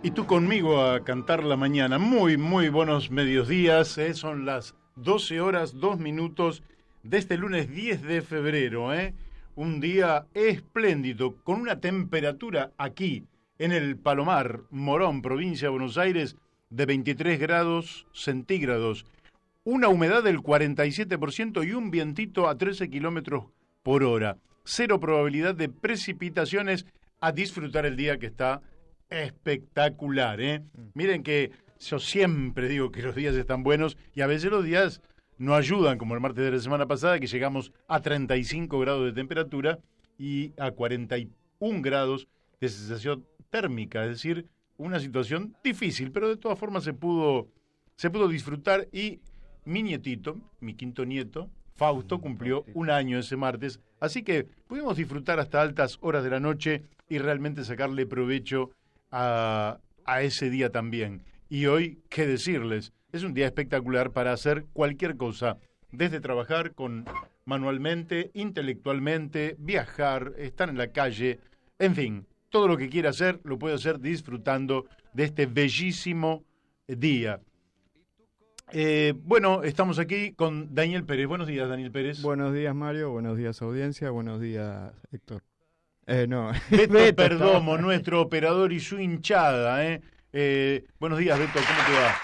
Y tú conmigo a cantar la mañana. Muy, muy buenos mediodías. Son las 12 horas, 2 minutos de este lunes 10 de febrero. Un día espléndido, con una temperatura aquí, en el Palomar, Morón, provincia de Buenos Aires, de 23 grados centígrados. Una humedad del 47% y un vientito a 13 kilómetros por hora. Cero probabilidad de precipitaciones. A disfrutar el día que está espectacular, Miren que yo siempre digo que los días están buenos y a veces los días no ayudan, como el martes de la semana pasada, que llegamos a 35 grados de temperatura y a 41 grados de sensación térmica, es decir, una situación difícil, pero de todas formas se pudo disfrutar. Y mi nietito, mi quinto nieto, Fausto, cumplió un año ese martes, así que pudimos disfrutar hasta altas horas de la noche y realmente sacarle provecho a ese día también. Y hoy, ¿qué decirles? Es un día espectacular para hacer cualquier cosa, desde trabajar manualmente, intelectualmente, viajar, estar en la calle, en fin, todo lo que quiera hacer lo puede hacer disfrutando de este bellísimo día. Bueno, estamos aquí con Daniel Pérez. Buenos días, Daniel Pérez. Buenos días, Mario. Buenos días, audiencia. Buenos días, Héctor. No. Beto Perdomo, nuestro operador y su hinchada. Buenos días, Beto, ¿cómo te va?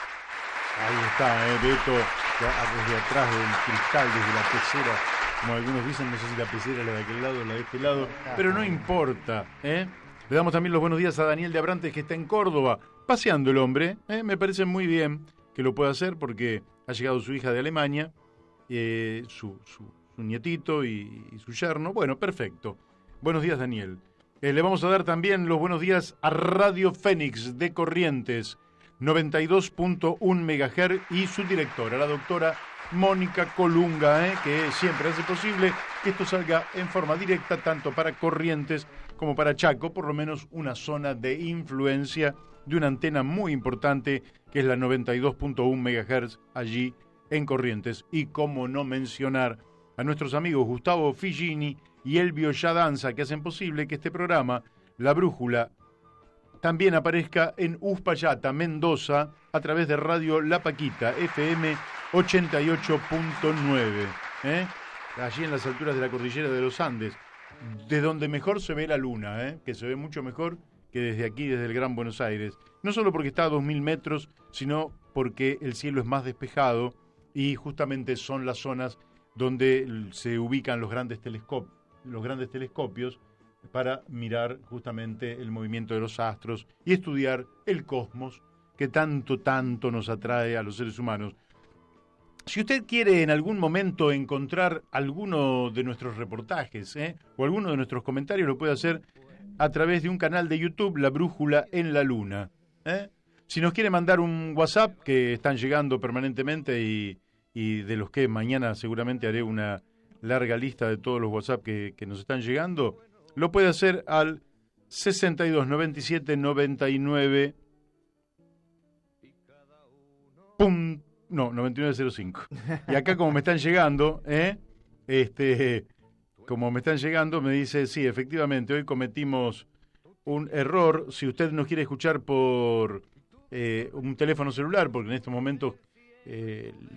Ahí está, Beto, desde atrás del cristal, desde la pecera. Como algunos dicen, no sé si la pecera es la de aquel lado o la de este lado, pero no importa. Le damos también los buenos días a Daniel de Abrantes, que está en Córdoba, paseando el hombre. Me parece muy bien que lo pueda hacer porque ha llegado su hija de Alemania, su nietito y su yerno. Bueno, perfecto. Buenos días, Daniel. Le vamos a dar también los buenos días a Radio Fénix de Corrientes, 92.1 MHz, y su directora, la doctora Mónica Colunga, que siempre hace posible que esto salga en forma directa, tanto para Corrientes como para Chaco, por lo menos una zona de influencia de una antena muy importante, que es la 92.1 MHz allí en Corrientes. Y cómo no mencionar a nuestros amigos Gustavo Figini y Elvio Yadanza, que hacen posible que este programa, La Brújula, también aparezca en Uspallata, Mendoza, a través de Radio La Paquita, FM 88.9, allí en las alturas de la cordillera de los Andes, de donde mejor se ve la luna, que se ve mucho mejor que desde aquí, desde el Gran Buenos Aires. No solo porque está a 2.000 metros, sino porque el cielo es más despejado y justamente son las zonas donde se ubican los grandes telescopios para mirar justamente el movimiento de los astros y estudiar el cosmos que tanto nos atrae a los seres humanos. Si usted quiere en algún momento encontrar alguno de nuestros reportajes o alguno de nuestros comentarios, lo puede hacer a través de un canal de YouTube, La Brújula en la Luna. Si nos quiere mandar un WhatsApp, que están llegando permanentemente y de los que mañana seguramente haré una larga lista de todos los WhatsApp que nos están llegando, lo puede hacer al 62 97 99 9905. Y acá como me están llegando, me dice, sí, efectivamente, hoy cometimos un error. Si usted nos quiere escuchar por un teléfono celular, porque en estos momentos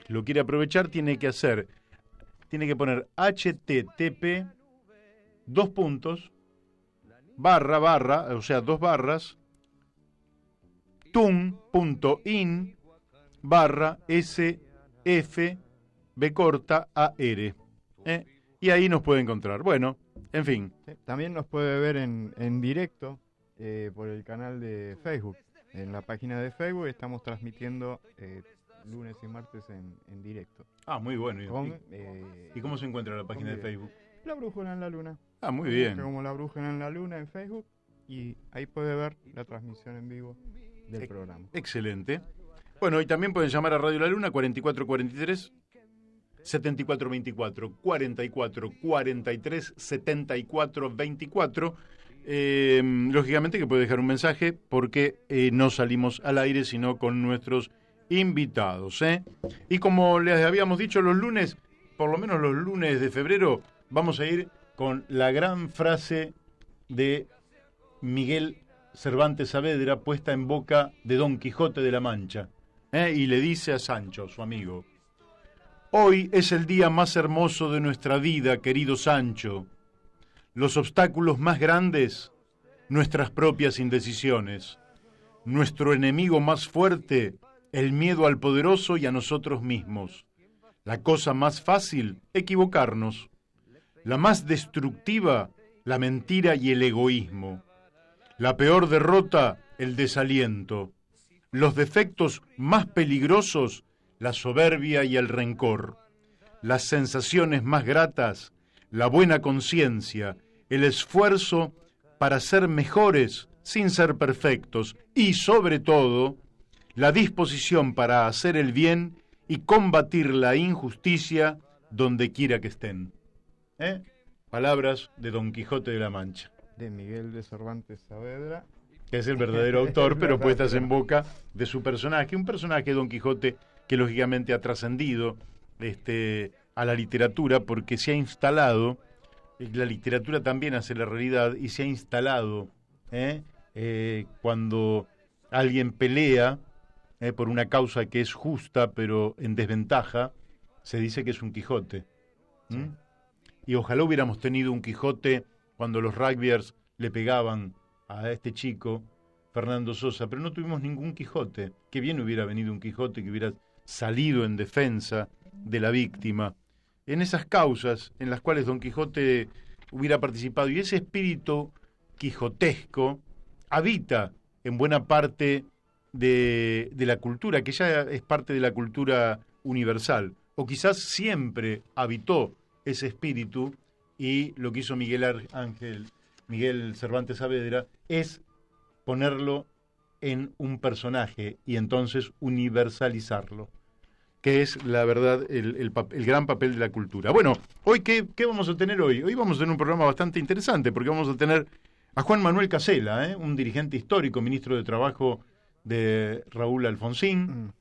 lo quiere aprovechar, tiene que poner http barra, o sea, 2 barras, tun.in /sfb AR. Y ahí nos puede encontrar. Bueno, en fin. También nos puede ver en directo por el canal de Facebook. En la página de Facebook estamos transmitiendo lunes y martes en directo. Ah, muy bueno. ¿Y cómo se encuentra la página de Facebook? La Brújula en la Luna. Ah, muy bien. Como La Brújula en la Luna en Facebook, y ahí puede ver la transmisión en vivo del programa. Excelente. Bueno, y también pueden llamar a Radio La Luna 4443 7424, 4443 7424. Lógicamente que puede dejar un mensaje porque no salimos al aire sino con nuestros invitados. Y como les habíamos dicho, los lunes, por lo menos los lunes de febrero, vamos a ir con la gran frase de Miguel Cervantes Saavedra puesta en boca de Don Quijote de la Mancha, y le dice a Sancho, su amigo: hoy es el día más hermoso de nuestra vida, querido Sancho. Los obstáculos más grandes, nuestras propias indecisiones. Nuestro enemigo más fuerte, el miedo al poderoso y a nosotros mismos. La cosa más fácil, equivocarnos. La más destructiva, la mentira y el egoísmo. La peor derrota, el desaliento. Los defectos más peligrosos, la soberbia y el rencor. Las sensaciones más gratas, la buena conciencia, el esfuerzo para ser mejores sin ser perfectos y, sobre todo, la disposición para hacer el bien y combatir la injusticia donde quiera que estén. Palabras de Don Quijote de la Mancha. De Miguel de Cervantes Saavedra. Que es el verdadero autor, pero puestas en boca de su personaje. Un personaje, Don Quijote, que lógicamente ha trascendido a la literatura porque se ha instalado, la literatura también hace la realidad, y se ha instalado cuando alguien pelea por una causa que es justa pero en desventaja, se dice que es un Quijote. Sí. Y ojalá hubiéramos tenido un Quijote cuando los rugbyers le pegaban a este chico, Fernando Sosa, pero no tuvimos ningún Quijote. Qué bien hubiera venido un Quijote que hubiera salido en defensa de la víctima, en esas causas en las cuales Don Quijote hubiera participado. Y ese espíritu quijotesco habita en buena parte de la cultura, que ya es parte de la cultura universal, o quizás siempre habitó ese espíritu, y lo que hizo Miguel Cervantes Saavedra es ponerlo en un personaje y entonces universalizarlo, que es la verdad el gran papel de la cultura. Bueno, hoy ¿qué vamos a tener hoy? Hoy vamos a tener un programa bastante interesante, porque vamos a tener a Juan Manuel Casela, un dirigente histórico, ministro de Trabajo de Raúl Alfonsín,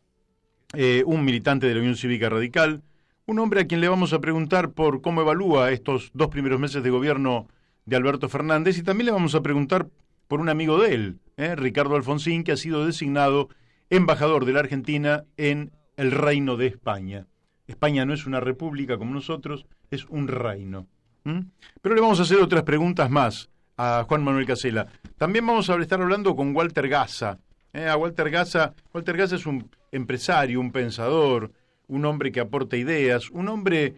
un militante de la Unión Cívica Radical, un hombre a quien le vamos a preguntar por cómo evalúa estos 2 primeros meses de gobierno de Alberto Fernández, y también le vamos a preguntar por un amigo de él, Ricardo Alfonsín, que ha sido designado embajador de la Argentina en el Reino de España. España no es una república como nosotros, es un reino. Pero le vamos a hacer otras preguntas más a Juan Manuel Casela. También vamos a estar hablando con Walter Gaza. Walter Gaza es un empresario, un pensador, un hombre que aporta ideas, un hombre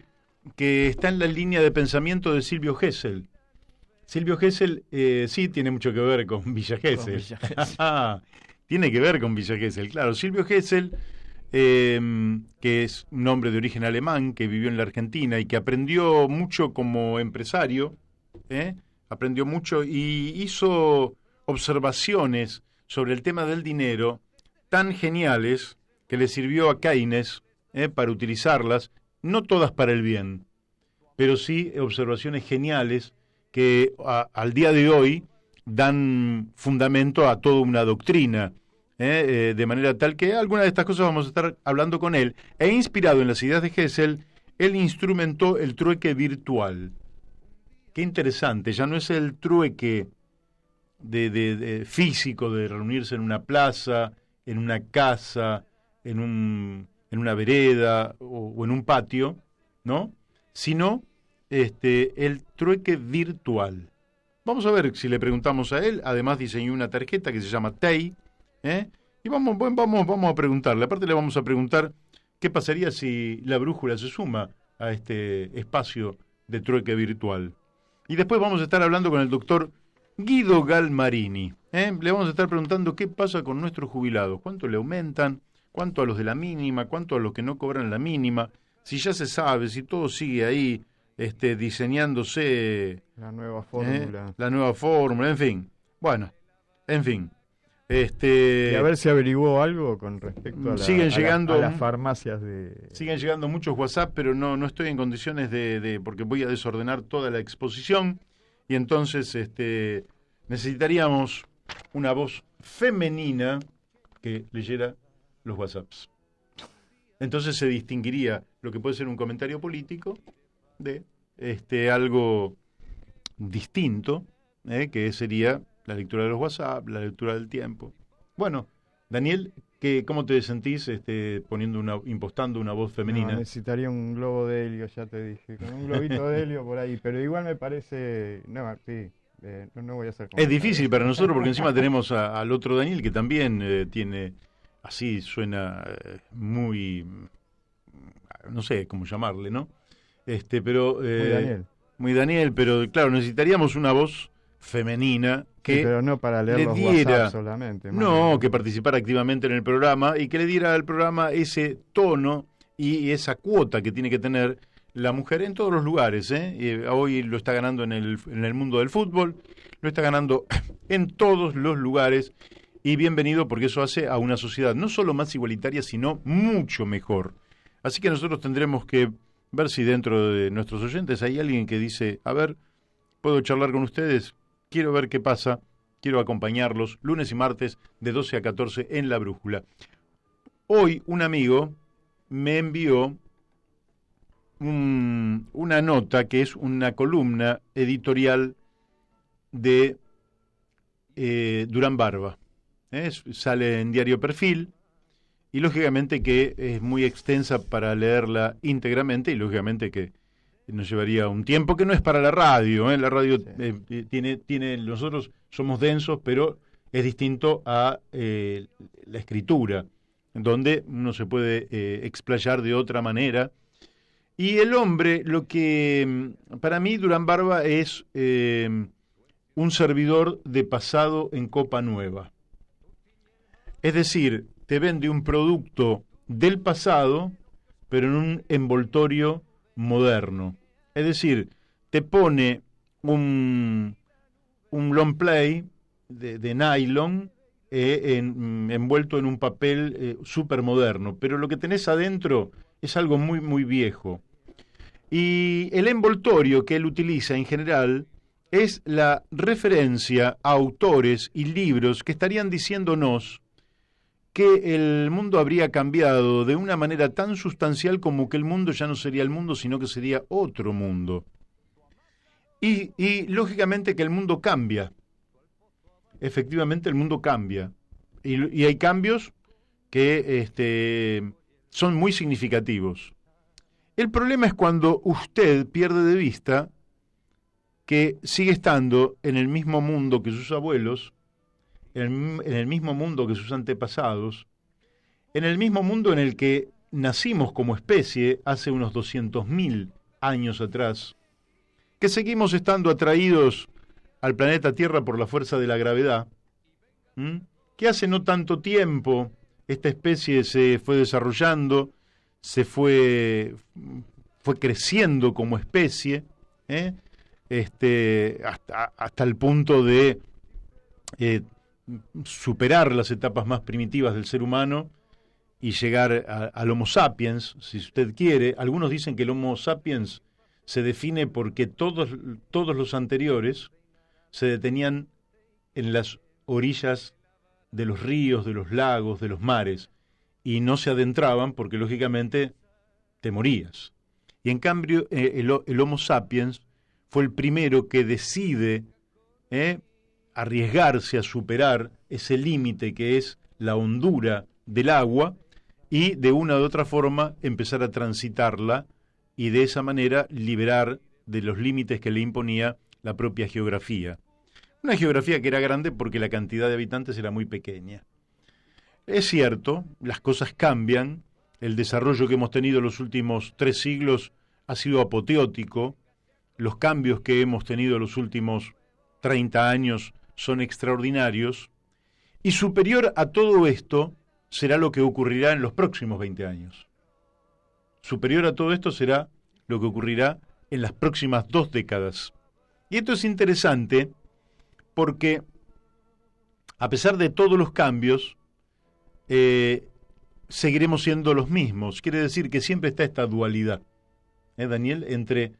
que está en la línea de pensamiento de Silvio Gesell. Silvio Gesell sí tiene mucho que ver con Villa Gesell. Tiene que ver con Villa Gesell, claro. Silvio Gesell, que es un hombre de origen alemán, que vivió en la Argentina y que aprendió mucho como empresario, aprendió mucho y hizo observaciones sobre el tema del dinero tan geniales que le sirvió a Keynes para utilizarlas, no todas para el bien, pero sí observaciones geniales que al día de hoy dan fundamento a toda una doctrina, de manera tal que algunas de estas cosas vamos a estar hablando con él. E inspirado en las ideas de Gesell, él instrumentó el trueque virtual. Qué interesante, ya no es el trueque de físico, de reunirse en una plaza, en una casa, en una vereda o en un patio, ¿no? Sino el trueque virtual. Vamos a ver si le preguntamos a él. Además diseñó una tarjeta que se llama TEI, y vamos a preguntarle. Aparte le vamos a preguntar qué pasaría si la brújula se suma a este espacio de trueque virtual. Y después vamos a estar hablando con el doctor Guido Galmarini. Le vamos a estar preguntando qué pasa con nuestros jubilados, cuánto le aumentan, cuánto a los de la mínima, cuánto a los que no cobran la mínima, si ya se sabe, si todo sigue ahí diseñándose la nueva fórmula. La nueva fórmula, en fin. Bueno, en fin. Y a ver si averiguó algo con respecto a las farmacias de... Siguen llegando muchos WhatsApp, pero no estoy en condiciones porque voy a desordenar toda la exposición, y entonces necesitaríamos una voz femenina que leyera los WhatsApps. Entonces se distinguiría lo que puede ser un comentario político de algo distinto, que sería la lectura de los WhatsApp, la lectura del tiempo. Bueno, Daniel, ¿cómo te sentís impostando una voz femenina? No, necesitaría un globo de helio, ya te dije, con un globito de helio por ahí, pero igual me parece, no, sí, no voy a hacer Es difícil para nosotros porque encima tenemos al otro Daniel que también tiene, así suena muy, no sé cómo llamarle, ¿no? Pero muy Daniel, pero claro, necesitaríamos una voz femenina que sí, pero no para leer le los diera, WhatsApp solamente. no, que participara activamente en el programa y que le diera al programa ese tono y esa cuota que tiene que tener la mujer en todos los lugares. Hoy lo está ganando en el mundo del fútbol, lo está ganando en todos los lugares, y bienvenido, porque eso hace a una sociedad no solo más igualitaria, sino mucho mejor. Así que nosotros tendremos que ver si dentro de nuestros oyentes hay alguien que dice, a ver, ¿puedo charlar con ustedes? Quiero ver qué pasa, quiero acompañarlos lunes y martes de 12 a 14 en La Brújula. Hoy un amigo me envió una nota que es una columna editorial de Durán Barba. Sale en Diario Perfil y lógicamente que es muy extensa para leerla íntegramente y lógicamente que nos llevaría un tiempo que no es para la radio. La radio sí. tiene, nosotros somos densos, pero es distinto a la escritura, donde uno se puede explayar de otra manera. Y el hombre, lo que para mí Durán Barba es un servidor de pasado en copa nueva. Es decir, te vende un producto del pasado, pero en un envoltorio moderno. Es decir, te pone un long play de nylon envuelto en un papel súper moderno, pero lo que tenés adentro es algo muy, muy viejo. Y el envoltorio que él utiliza en general es la referencia a autores y libros que estarían diciéndonos que el mundo habría cambiado de una manera tan sustancial como que el mundo ya no sería el mundo, sino que sería otro mundo. Y lógicamente que el mundo cambia. Efectivamente el mundo cambia. Y hay cambios que son muy significativos. El problema es cuando usted pierde de vista que sigue estando en el mismo mundo que sus abuelos, en el mismo mundo que sus antepasados, en el mismo mundo en el que nacimos como especie hace unos 200.000 años atrás, que seguimos estando atraídos al planeta Tierra por la fuerza de la gravedad, que hace no tanto tiempo esta especie se fue desarrollando, se fue creciendo como especie, hasta el punto de superar las etapas más primitivas del ser humano y llegar al Homo sapiens, si usted quiere. Algunos dicen que el Homo sapiens se define porque todos los anteriores se detenían en las orillas de los ríos, de los lagos, de los mares, y no se adentraban porque lógicamente te morías. Y en cambio el Homo sapiens fue el primero que decide arriesgarse a superar ese límite que es la hondura del agua y de una u otra forma empezar a transitarla y de esa manera liberar de los límites que le imponía la propia geografía. Una geografía que era grande porque la cantidad de habitantes era muy pequeña. Es cierto, las cosas cambian, el desarrollo que hemos tenido en los últimos 3 siglos ha sido apoteótico, los cambios que hemos tenido en los últimos 30 años son extraordinarios, y superior a todo esto será lo que ocurrirá en los próximos 20 años. Superior a todo esto será lo que ocurrirá en las próximas 2 décadas. Y esto es interesante porque, a pesar de todos los cambios, seguiremos siendo los mismos. Quiere decir que siempre está esta dualidad, Daniel, entre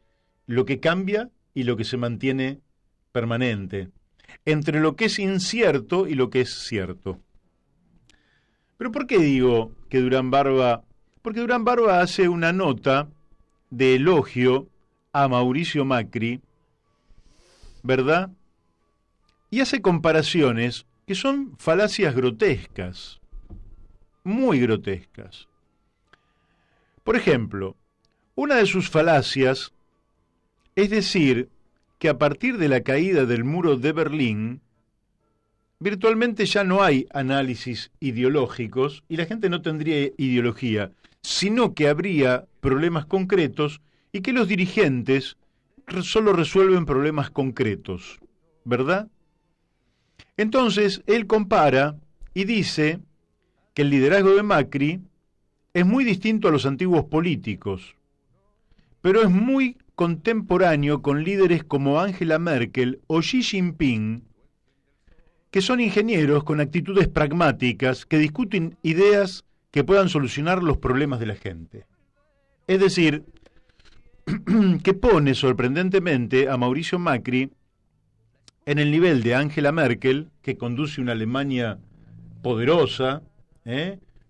lo que cambia y lo que se mantiene permanente, entre lo que es incierto y lo que es cierto. ¿Pero por qué digo que Durán Barba? Porque Durán Barba hace una nota de elogio a Mauricio Macri, ¿verdad? y hace comparaciones que son falacias grotescas, muy grotescas. Por ejemplo, una de sus falacias es decir que a partir de la caída del muro de Berlín, virtualmente ya no hay análisis ideológicos y la gente no tendría ideología, sino que habría problemas concretos y que los dirigentes solo resuelven problemas concretos, ¿verdad? Entonces, él compara y dice que el liderazgo de Macri es muy distinto a los antiguos políticos, pero es muy contemporáneo con líderes como Angela Merkel o Xi Jinping, que son ingenieros con actitudes pragmáticas que discuten ideas que puedan solucionar los problemas de la gente. Es decir, que pone sorprendentemente a Mauricio Macri en el nivel de Angela Merkel, que conduce una Alemania poderosa,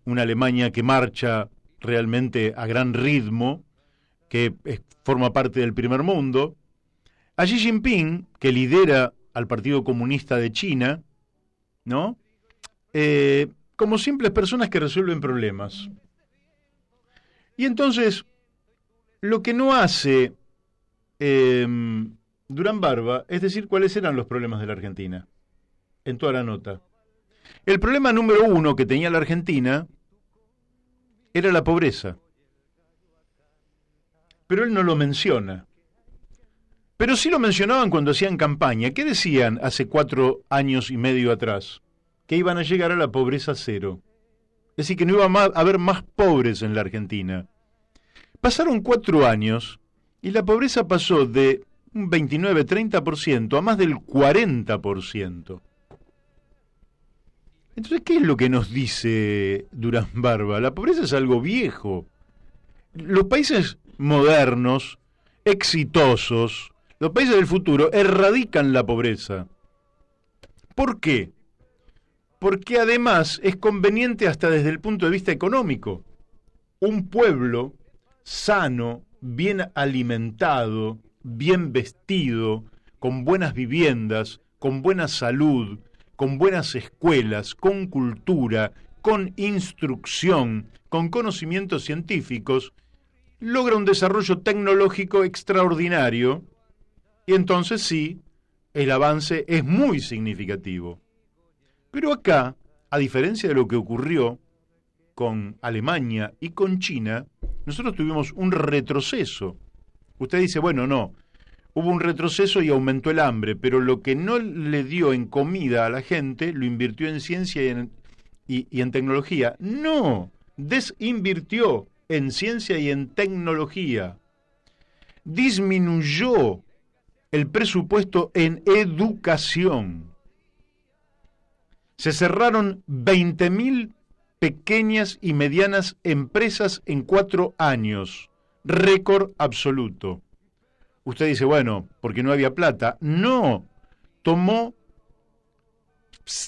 una Alemania que marcha realmente a gran ritmo, que forma parte del primer mundo, a Xi Jinping, que lidera al Partido Comunista de China, ¿no? Como simples personas que resuelven problemas. Y entonces, lo que no hace Durán Barba es decir cuáles eran los problemas de la Argentina, en toda la nota. El problema número uno que tenía la Argentina era la pobreza. Pero él no lo menciona. Pero sí lo mencionaban cuando hacían campaña. ¿Qué decían hace 4 años y medio atrás? Que iban a llegar a la pobreza cero. Es decir, que no iba a haber más pobres en la Argentina. Pasaron 4 años y la pobreza pasó de un 29-30% a más del 40%. Entonces, ¿qué es lo que nos dice Durán Barba? La pobreza es algo viejo. Los países modernos, exitosos, los países del futuro erradican la pobreza. ¿Por qué? Porque además es conveniente hasta desde el punto de vista económico. Un pueblo sano, bien alimentado, bien vestido, con buenas viviendas, con buena salud, con buenas escuelas, con cultura, con instrucción, con conocimientos científicos, logra un desarrollo tecnológico extraordinario y entonces sí, el avance es muy significativo. Pero acá, a diferencia de lo que ocurrió con Alemania y con China, nosotros tuvimos un retroceso. Usted dice, bueno, no, hubo un retroceso y aumentó el hambre, pero lo que no le dio en comida a la gente, lo invirtió en ciencia y en tecnología. No, desinvirtió en ciencia y en tecnología. Disminuyó el presupuesto en educación. Se cerraron 20.000 pequeñas y medianas empresas en 4 años. Récord absoluto. Usted dice, bueno, porque no había plata. No, tomó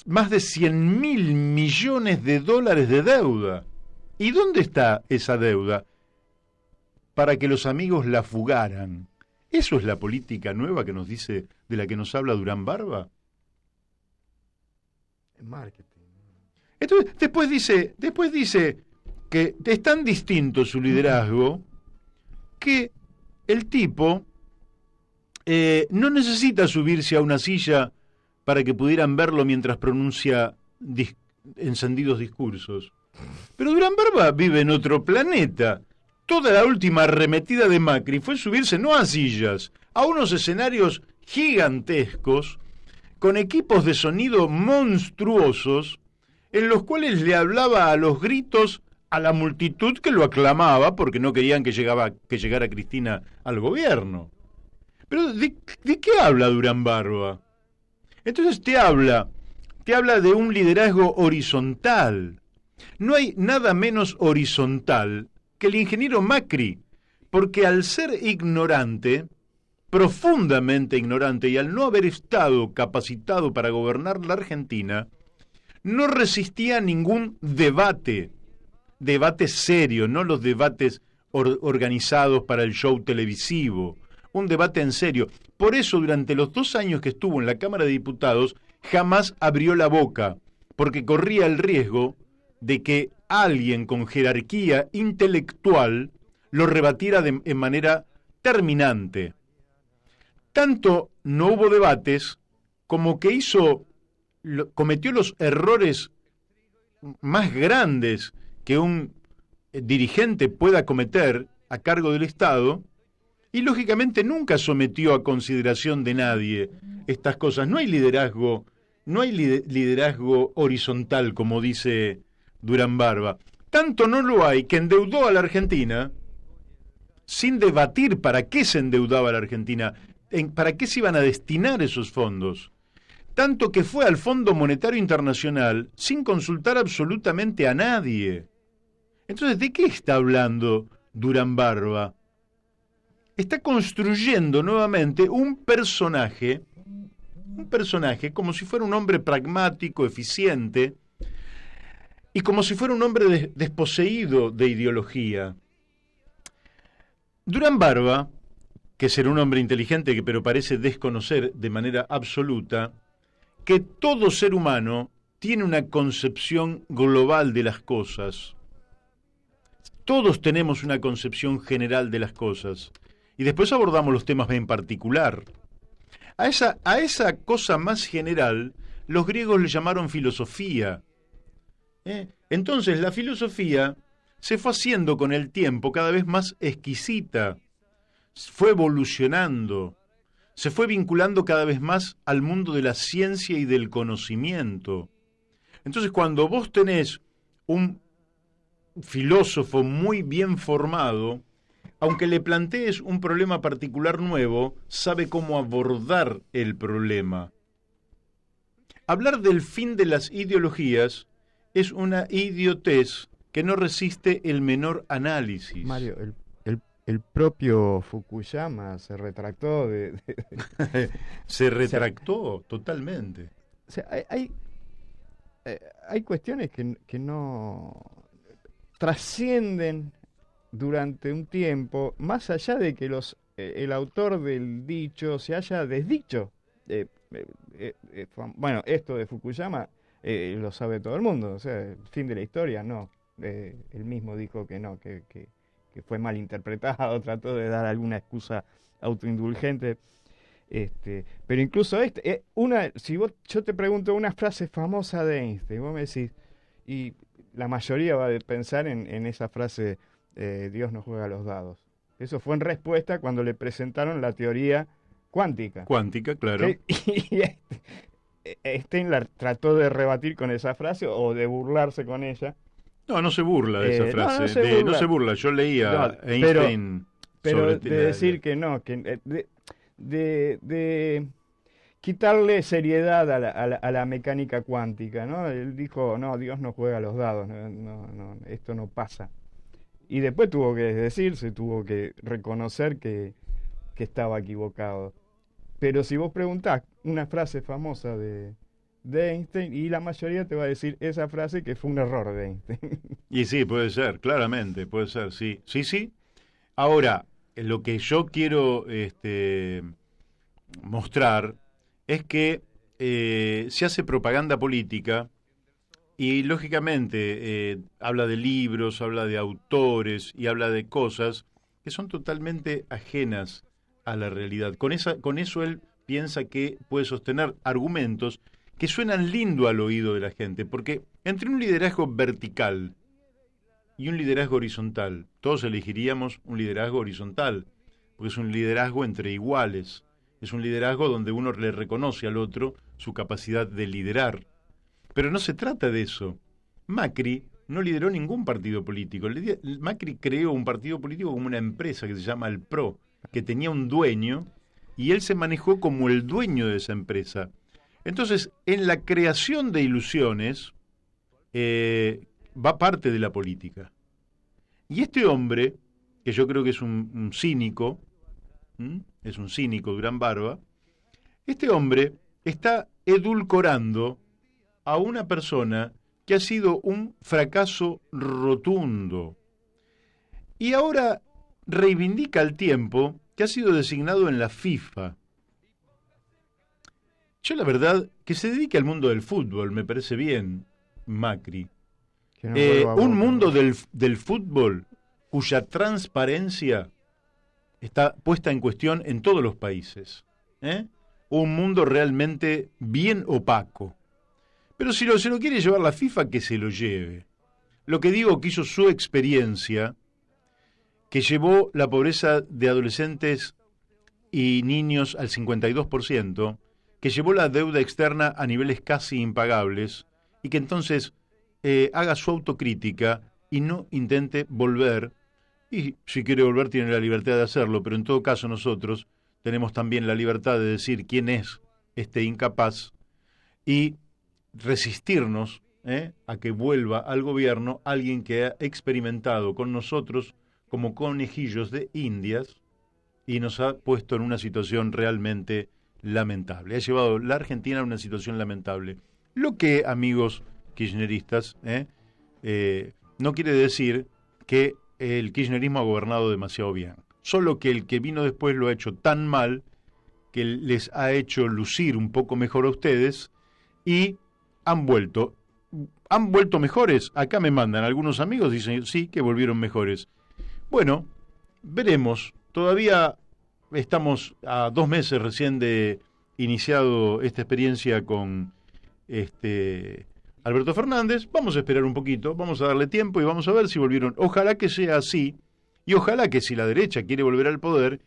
más de 100.000 millones de dólares de deuda. ¿Y dónde está esa deuda? Para que los amigos la fugaran. ¿Eso es la política nueva que nos dice, de la que nos habla Durán Barba? El marketing. Entonces, después dice que es tan distinto su liderazgo que el tipo no necesita subirse a una silla para que pudieran verlo mientras pronuncia encendidos discursos. Pero Durán Barba vive en otro planeta. Toda la última arremetida de Macri fue subirse no a sillas, a unos escenarios gigantescos, con equipos de sonido monstruosos, en los cuales le hablaba a los gritos a la multitud que lo aclamaba porque no querían que llegara Cristina al gobierno. Pero ¿de qué habla Durán Barba? Entonces te habla de un liderazgo horizontal. No hay nada menos horizontal que el ingeniero Macri, porque al ser ignorante, profundamente ignorante, y al no haber estado capacitado para gobernar la Argentina, no resistía ningún debate serio, no los debates organizados para el show televisivo, un debate en serio. por eso durante los 2 años que estuvo en la Cámara de Diputados jamás abrió la boca, porque corría el riesgo de que alguien con jerarquía intelectual lo rebatiera en manera terminante. Tanto no hubo debates como que cometió los errores más grandes que un dirigente pueda cometer a cargo del Estado, y lógicamente nunca sometió a consideración de nadie estas cosas. No hay liderazgo horizontal, como dice Durán Barba. Tanto no lo hay que endeudó a la Argentina sin debatir para qué se endeudaba la Argentina, para qué se iban a destinar esos fondos. Tanto que fue al Fondo Monetario Internacional sin consultar absolutamente a nadie. Entonces, ¿de qué está hablando Durán Barba? Está construyendo nuevamente un personaje como si fuera un hombre pragmático, eficiente, y como si fuera un hombre desposeído de ideología. Durán Barba, que será un hombre inteligente, pero parece desconocer de manera absoluta que todo ser humano tiene una concepción global de las cosas. Todos tenemos una concepción general de las cosas. Y después abordamos los temas en particular. A esa cosa más general, los griegos le llamaron filosofía. Entonces la filosofía se fue haciendo con el tiempo cada vez más exquisita, fue evolucionando, se fue vinculando cada vez más al mundo de la ciencia y del conocimiento. Entonces, cuando vos tenés un filósofo muy bien formado, aunque le plantees un problema particular nuevo, sabe cómo abordar el problema. Hablar del fin de las ideologías es una idiotez que no resiste el menor análisis. Mario, el propio Fukuyama se retractó Se retractó totalmente. O sea, hay cuestiones que no trascienden durante un tiempo, más allá de que el autor del dicho se haya desdicho. Bueno, esto de Fukuyama lo sabe todo el mundo, o sea, el fin de la historia, no. Él mismo dijo que no, que fue mal interpretado, trató de dar alguna excusa autoindulgente. Pero incluso si yo te pregunto una frase famosa de Einstein, vos me decís, y la mayoría va a pensar en esa frase, Dios no juega a los dados. Eso fue en respuesta cuando le presentaron la teoría cuántica. Cuántica, claro. Y Einstein trató de rebatir con esa frase o de burlarse con ella. No se burla de esa frase. No se burla. Yo leía Einstein. Pero de decir que no, que de quitarle seriedad a la mecánica cuántica, ¿no? Él dijo, no, Dios no juega a los dados, no, esto no pasa. Y después tuvo que reconocer que estaba equivocado. Pero si vos preguntás una frase famosa de Einstein, y la mayoría te va a decir esa frase que fue un error de Einstein. Y sí, puede ser, claramente, puede ser, sí. Sí. Ahora, lo que yo quiero mostrar es que se hace propaganda política y, lógicamente, habla de libros, habla de autores y habla de cosas que son totalmente ajenas a la realidad. Con eso él piensa que puede sostener argumentos que suenan lindo al oído de la gente, porque entre un liderazgo vertical y un liderazgo horizontal, todos elegiríamos un liderazgo horizontal, porque es un liderazgo entre iguales, es un liderazgo donde uno le reconoce al otro su capacidad de liderar. Pero no se trata de eso. Macri no lideró ningún partido político. Macri creó un partido político como una empresa que se llama el PRO, que tenía un dueño, y él se manejó como el dueño de esa empresa. Entonces, en la creación de ilusiones va parte de la política. Y este hombre, que yo creo que es un cínico, es un cínico, Durán Barba, este hombre está edulcorando a una persona que ha sido un fracaso rotundo. Y ahora reivindica el tiempo que ha sido designado en la FIFA. Yo la verdad, que se dedique al mundo del fútbol, me parece bien, Macri. Que no vuelva a Un Boca. mundo del fútbol cuya transparencia está puesta en cuestión en todos los países. ¿Eh? Un mundo realmente bien opaco. Pero si se lo quiere llevar la FIFA, que se lo lleve. Lo que digo que hizo su experiencia, que llevó la pobreza de adolescentes y niños al 52%, que llevó la deuda externa a niveles casi impagables, y que entonces haga su autocrítica y no intente volver, y si quiere volver tiene la libertad de hacerlo, pero en todo caso nosotros tenemos también la libertad de decir quién es este incapaz y resistirnos a que vuelva al gobierno alguien que ha experimentado con nosotros como conejillos de indias y nos ha puesto en una situación realmente lamentable. Ha llevado la Argentina a una situación lamentable. Lo que, amigos kirchneristas, no quiere decir que el kirchnerismo ha gobernado demasiado bien. Solo que el que vino después lo ha hecho tan mal que les ha hecho lucir un poco mejor a ustedes y han vuelto mejores. Acá me mandan algunos amigos, dicen sí, que volvieron mejores. Bueno, veremos. Todavía estamos a 2 meses recién de iniciado esta experiencia con Alberto Fernández. Vamos a esperar un poquito, vamos a darle tiempo y vamos a ver si volvieron. Ojalá que sea así y ojalá que si la derecha quiere volver al poder,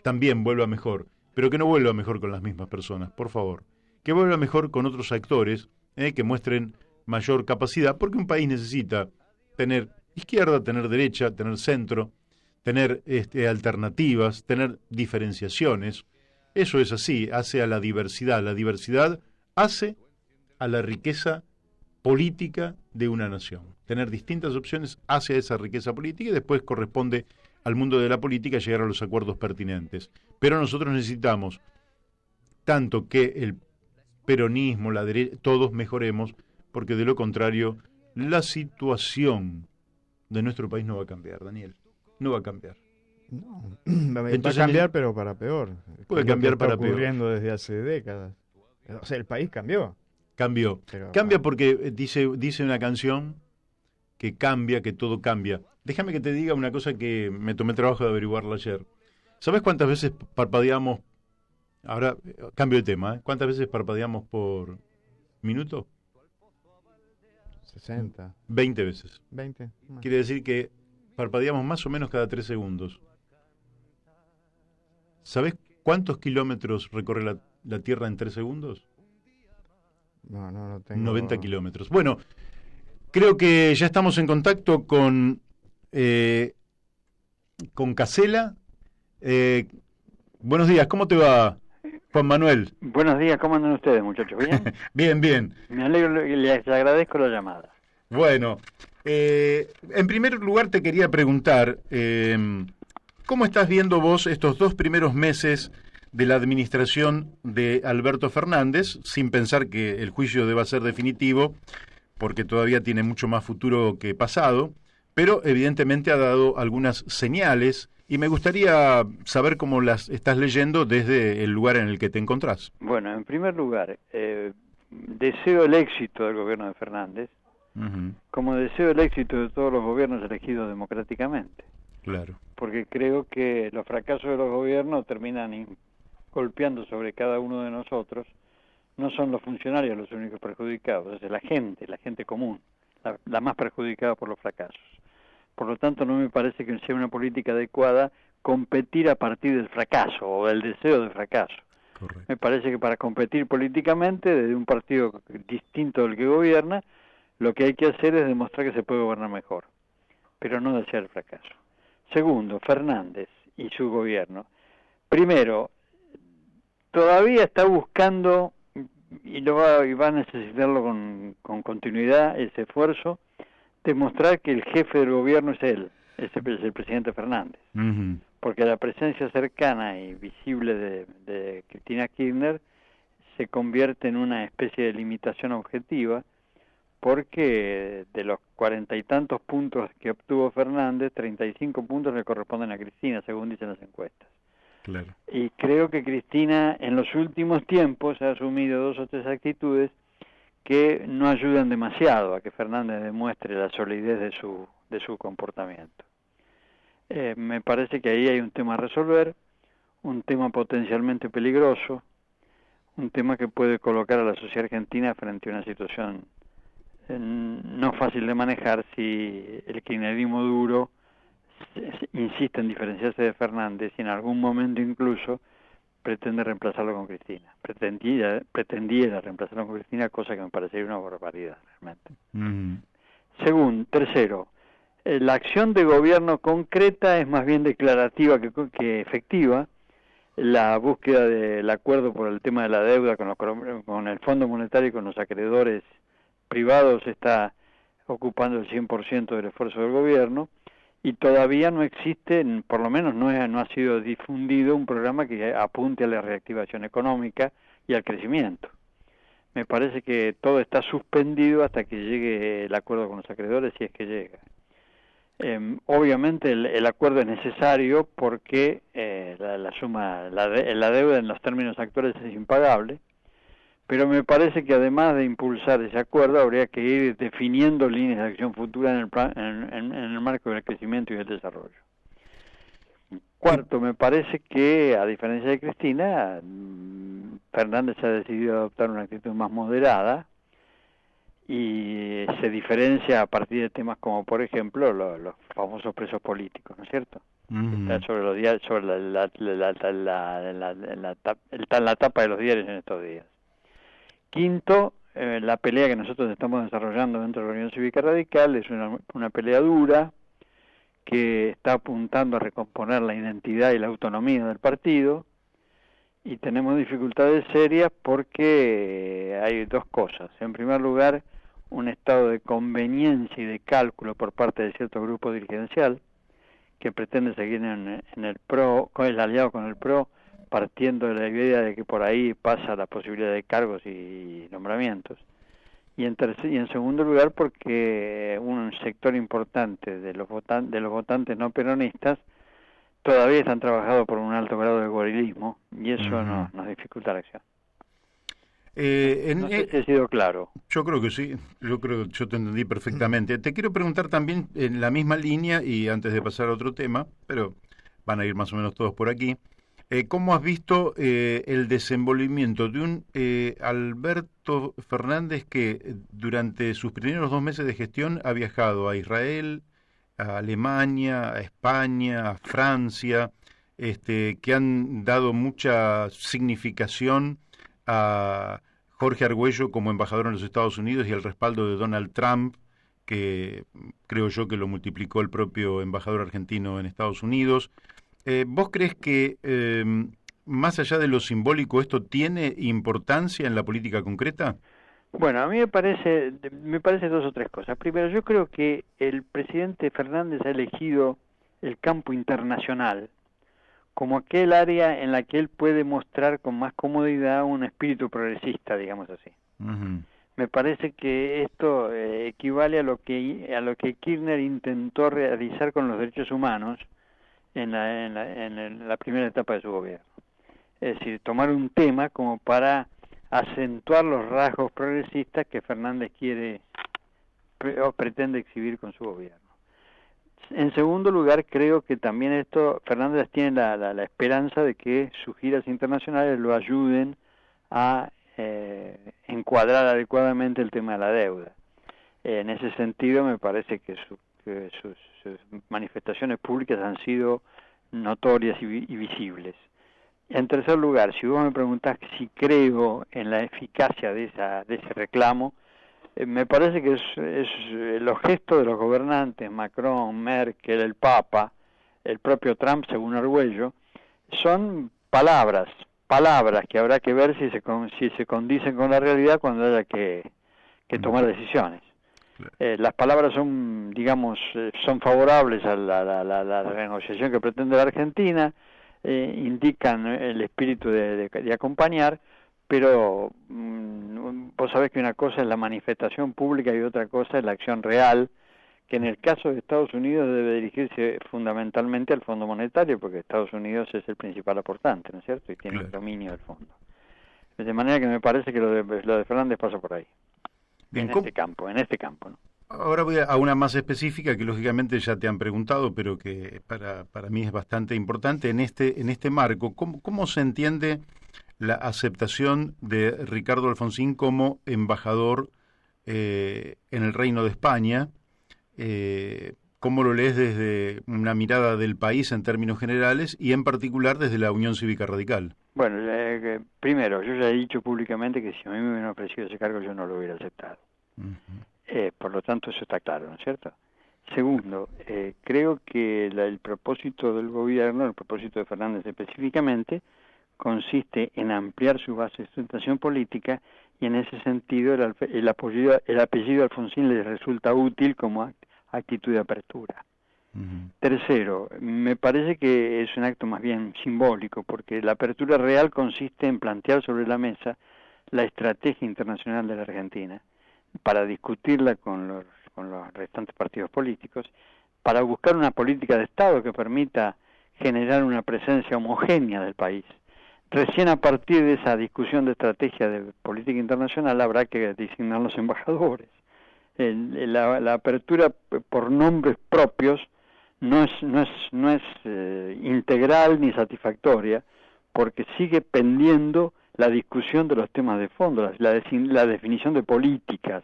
también vuelva mejor. Pero que no vuelva mejor con las mismas personas, por favor. Que vuelva mejor con otros actores que muestren mayor capacidad, porque un país necesita tener izquierda, tener derecha, tener centro, tener alternativas, tener diferenciaciones. Eso es así, hace a la diversidad. La diversidad hace a la riqueza política de una nación. Tener distintas opciones hace a esa riqueza política y después corresponde al mundo de la política llegar a los acuerdos pertinentes. Pero nosotros necesitamos tanto que el peronismo, la derecha, todos mejoremos, porque de lo contrario la situación de nuestro país no va a cambiar, Daniel. No va a cambiar. No, va Entonces, a cambiar, pero para peor. Puede Que es lo cambiar que está para peor. ocurriendo desde hace décadas. O sea, el país cambió. Cambió. Pero, Cambia porque dice una canción que cambia, que todo cambia. Déjame que te diga una cosa que me tomé trabajo de averiguarla ayer. ¿Sabes cuántas veces parpadeamos? Ahora, cambio de tema, ¿eh? ¿Cuántas veces parpadeamos por minuto? 60, 20 veces. 20. Quiere decir que parpadeamos más o menos cada 3 segundos. ¿Sabes cuántos kilómetros recorre la Tierra en 3 segundos? No tengo. 90 kilómetros. Bueno, creo que ya estamos en contacto con Casela. Buenos días, ¿cómo te va, Juan Manuel? Buenos días, ¿cómo andan ustedes, muchachos? ¿Bien? Bien, bien. Me alegro y les agradezco la llamada. Bueno, en primer lugar te quería preguntar, ¿cómo estás viendo vos estos 2 primeros meses de la administración de Alberto Fernández, sin pensar que el juicio deba ser definitivo, porque todavía tiene mucho más futuro que pasado, pero evidentemente ha dado algunas señales y me gustaría saber cómo las estás leyendo desde el lugar en el que te encontrás. Bueno, en primer lugar, deseo el éxito del gobierno de Fernández, como deseo el éxito de todos los gobiernos elegidos democráticamente. Claro. Porque creo que los fracasos de los gobiernos terminan golpeando sobre cada uno de nosotros. No son los funcionarios los únicos perjudicados, es la gente común, la más perjudicada por los fracasos. Por lo tanto, no me parece que sea una política adecuada competir a partir del fracaso o del deseo de fracaso. Correcto. Me parece que para competir políticamente desde un partido distinto del que gobierna, lo que hay que hacer es demostrar que se puede gobernar mejor, pero no desear el fracaso. Segundo, Fernández y su gobierno. Primero, todavía está buscando, y va a necesitarlo con continuidad, ese esfuerzo, demostrar que el jefe del gobierno es él, es el presidente Fernández. Porque la presencia cercana y visible de Cristina Kirchner se convierte en una especie de limitación objetiva, porque de los 40 y tantos puntos que obtuvo Fernández, 35 puntos le corresponden a Cristina, según dicen las encuestas. Claro. Y creo que Cristina en los últimos tiempos ha asumido 2 o 3 actitudes que no ayudan demasiado a que Fernández demuestre la solidez de su comportamiento. Me parece que ahí hay un tema a resolver, un tema potencialmente peligroso, un tema que puede colocar a la sociedad argentina frente a una situación no fácil de manejar si el kirchnerismo duro insiste en diferenciarse de Fernández y en algún momento incluso pretende reemplazarlo con Cristina. Pretendiera reemplazarlo con Cristina, cosa que me parecería una barbaridad realmente. Tercero, la acción de gobierno concreta es más bien declarativa que efectiva. La búsqueda del acuerdo por el tema de la deuda con el Fondo Monetario y con los acreedores privados está ocupando el 100% del esfuerzo del gobierno, y todavía no existe, por lo menos no ha sido difundido un programa que apunte a la reactivación económica y al crecimiento. Me parece que todo está suspendido hasta que llegue el acuerdo con los acreedores, si es que llega. Obviamente el acuerdo es necesario porque la deuda en los términos actuales es impagable, pero me parece que además de impulsar ese acuerdo habría que ir definiendo líneas de acción futura en el marco del crecimiento y del desarrollo. Cuarto, me parece que a diferencia de Cristina, Fernández ha decidido adoptar una actitud más moderada y se diferencia a partir de temas como, por ejemplo, los famosos presos políticos, ¿no es cierto? Está sobre los diarios, sobre la tapa de los diarios en estos días. Quinto, la pelea que nosotros estamos desarrollando dentro de la Unión Cívica Radical es una pelea dura que está apuntando a recomponer la identidad y la autonomía del partido, y tenemos dificultades serias porque hay 2 cosas. En primer lugar, un estado de conveniencia y de cálculo por parte de cierto grupo dirigencial que pretende seguir en el PRO, con el aliado con el PRO, partiendo de la idea de que por ahí pasa la posibilidad de cargos y nombramientos. Y en segundo lugar, porque un sector importante de los votantes no peronistas todavía están trabajados por un alto grado de gorilismo, y eso nos dificulta la acción. No sé si he sido claro. Yo creo que sí, yo creo que yo te entendí perfectamente. Te quiero preguntar también en la misma línea, y antes de pasar a otro tema, pero van a ir más o menos todos por aquí, ¿cómo has visto el desenvolvimiento de un Alberto Fernández que durante sus primeros 2 meses de gestión ha viajado a Israel, a Alemania, a España, a Francia, que han dado mucha significación a Jorge Argüello como embajador en los Estados Unidos y el respaldo de Donald Trump, que creo yo que lo multiplicó el propio embajador argentino en Estados Unidos? ¿Vos crees que más allá de lo simbólico esto tiene importancia en la política concreta? Bueno, a mí me parece 2 o 3 cosas. Primero, yo creo que el presidente Fernández ha elegido el campo internacional como aquel área en la que él puede mostrar con más comodidad un espíritu progresista, digamos así. Me parece que esto equivale a lo que Kirchner intentó realizar con los derechos humanos en la primera etapa de su gobierno. Es decir, tomar un tema como para acentuar los rasgos progresistas que Fernández quiere o pretende exhibir con su gobierno. En segundo lugar, creo que también Fernández tiene la esperanza de que sus giras internacionales lo ayuden a encuadrar adecuadamente el tema de la deuda. En ese sentido, me parece que sus manifestaciones públicas han sido notorias y visibles. En tercer lugar, si vos me preguntás si creo en la eficacia de ese reclamo, me parece que es los gestos de los gobernantes, Macron, Merkel, el Papa, el propio Trump, según Argüello, son palabras que habrá que ver si se condicen con la realidad cuando haya que tomar decisiones. Las palabras son, digamos, son favorables a la renegociación que pretende la Argentina, indican el espíritu de acompañar, pero vos sabés que una cosa es la manifestación pública y otra cosa es la acción real que en el caso de Estados Unidos debe dirigirse fundamentalmente al Fondo Monetario, porque Estados Unidos es el principal aportante, ¿no es cierto? Y tiene el dominio del fondo. De manera que me parece que lo de Fernández pasa por ahí. Bien, en este campo, ¿no? Ahora voy a una más específica que lógicamente ya te han preguntado, pero que para mí es bastante importante. En este marco, ¿cómo se entiende la aceptación de Ricardo Alfonsín como embajador en el Reino de España? ¿Cómo lo lees desde una mirada del país en términos generales y en particular desde la Unión Cívica Radical? Bueno, primero, yo ya he dicho públicamente que si a mí me hubieran ofrecido ese cargo yo no lo hubiera aceptado. Por lo tanto, eso está claro, ¿no es cierto? Segundo, creo que el propósito del gobierno, el propósito de Fernández específicamente, consiste en ampliar su base de sustentación política y en ese sentido el apellido Alfonsín le resulta útil como actitud de apertura. Tercero, me parece que es un acto más bien simbólico, porque la apertura real consiste en plantear sobre la mesa la estrategia internacional de la Argentina, para discutirla con los restantes partidos políticos, para buscar una política de Estado que permita generar una presencia homogénea del país. Recién a partir de esa discusión de estrategia de política internacional habrá que designar los embajadores. La apertura por nombres propios no es integral ni satisfactoria, porque sigue pendiendo la discusión de los temas de fondo, la definición de políticas,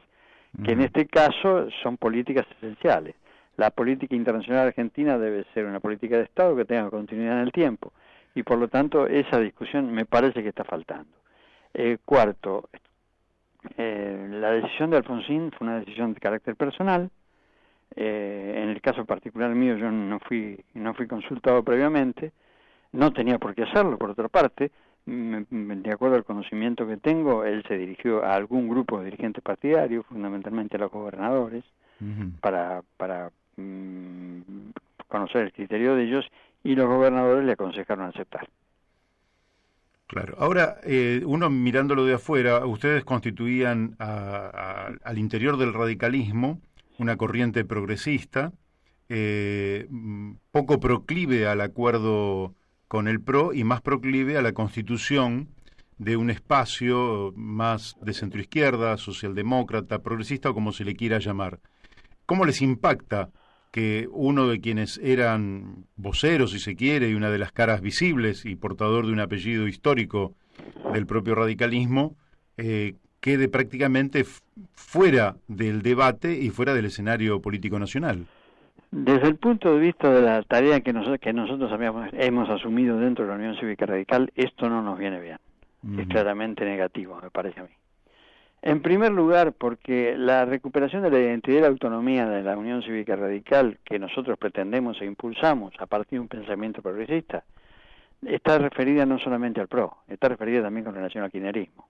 que en este caso son políticas esenciales. La política internacional argentina debe ser una política de Estado que tenga continuidad en el tiempo, y por lo tanto esa discusión me parece que está faltando. Cuarto, la decisión de Alfonsín fue una decisión de carácter personal. En el caso particular mío yo no fui consultado previamente, no tenía por qué hacerlo, por otra parte. De acuerdo al conocimiento que tengo, él se dirigió a algún grupo de dirigentes partidarios, fundamentalmente a los gobernadores, para conocer el criterio de ellos, y los gobernadores le aconsejaron aceptar. Claro. Ahora, uno mirándolo de afuera, ustedes constituían al interior del radicalismo una corriente progresista, poco proclive al acuerdo con el PRO y más proclive a la constitución de un espacio más de centroizquierda, socialdemócrata, progresista o como se le quiera llamar. ¿Cómo les impacta que uno de quienes eran voceros, si se quiere, y una de las caras visibles y portador de un apellido histórico del propio radicalismo, quede prácticamente fuera del debate y fuera del escenario político nacional? Desde el punto de vista de la tarea que nosotros hemos asumido dentro de la Unión Cívica Radical, esto no nos viene bien. Es claramente negativo, me parece a mí. En primer lugar, porque la recuperación de la identidad y la autonomía de la Unión Cívica Radical, que nosotros pretendemos e impulsamos a partir de un pensamiento progresista, está referida no solamente al PRO, está referida también con relación al kirchnerismo.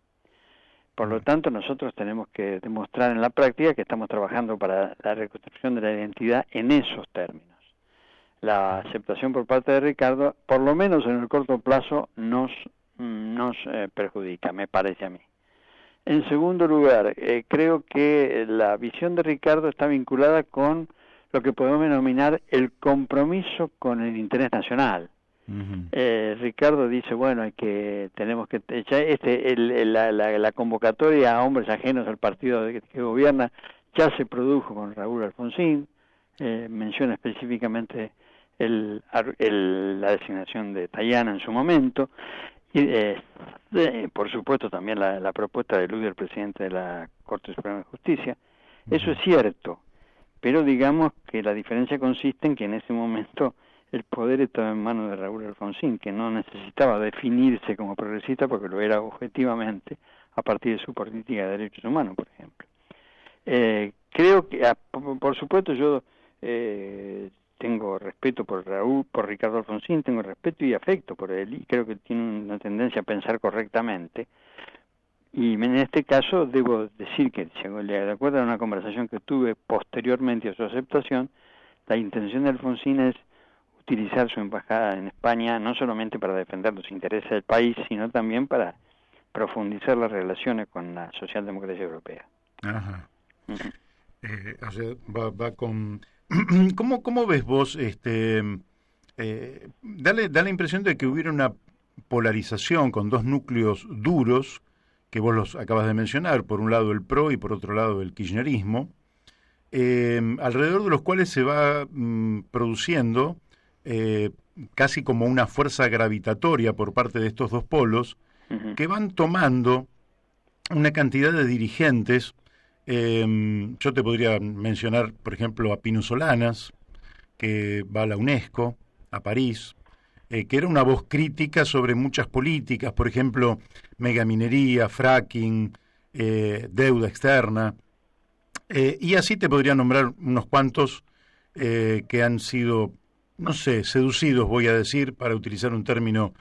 Por lo tanto, nosotros tenemos que demostrar en la práctica que estamos trabajando para la reconstrucción de la identidad en esos términos. La aceptación por parte de Ricardo, por lo menos en el corto plazo, nos perjudica, me parece a mí. En segundo lugar, creo que la visión de Ricardo está vinculada con lo que podemos denominar el compromiso con el interés nacional. Ricardo dice, bueno, tenemos que la convocatoria a hombres ajenos al partido que gobierna ya se produjo con Raúl Alfonsín, menciona específicamente la designación de Tayana en su momento, y por supuesto también la propuesta de Luz del presidente de la Corte Suprema de Justicia. Eso es cierto, pero digamos que la diferencia consiste en que en ese momento el poder estaba en manos de Raúl Alfonsín, que no necesitaba definirse como progresista porque lo era objetivamente a partir de su política de derechos humanos, por ejemplo. Creo que, por supuesto, yo tengo respeto por Ricardo Alfonsín, tengo respeto y afecto por él, y creo que tiene una tendencia a pensar correctamente. Y en este caso debo decir que, de acuerdo a una conversación que tuve posteriormente a su aceptación, la intención de Alfonsín es utilizar su embajada en España no solamente para defender los intereses del país, sino también para profundizar las relaciones con la socialdemocracia europea. Ajá. O sea, va con... ¿Cómo ves vos? Da la impresión de que hubiera una polarización con dos núcleos duros, que vos los acabas de mencionar, por un lado el PRO y por otro lado el kirchnerismo, alrededor de los cuales se va produciendo casi como una fuerza gravitatoria por parte de estos dos polos, que van tomando una cantidad de dirigentes. Yo te podría mencionar, por ejemplo, a Pino Solanas, que va a la UNESCO, a París, que era una voz crítica sobre muchas políticas, por ejemplo, megaminería, fracking, deuda externa, y así te podría nombrar unos cuantos que han sido, no sé, seducidos, voy a decir, para utilizar un término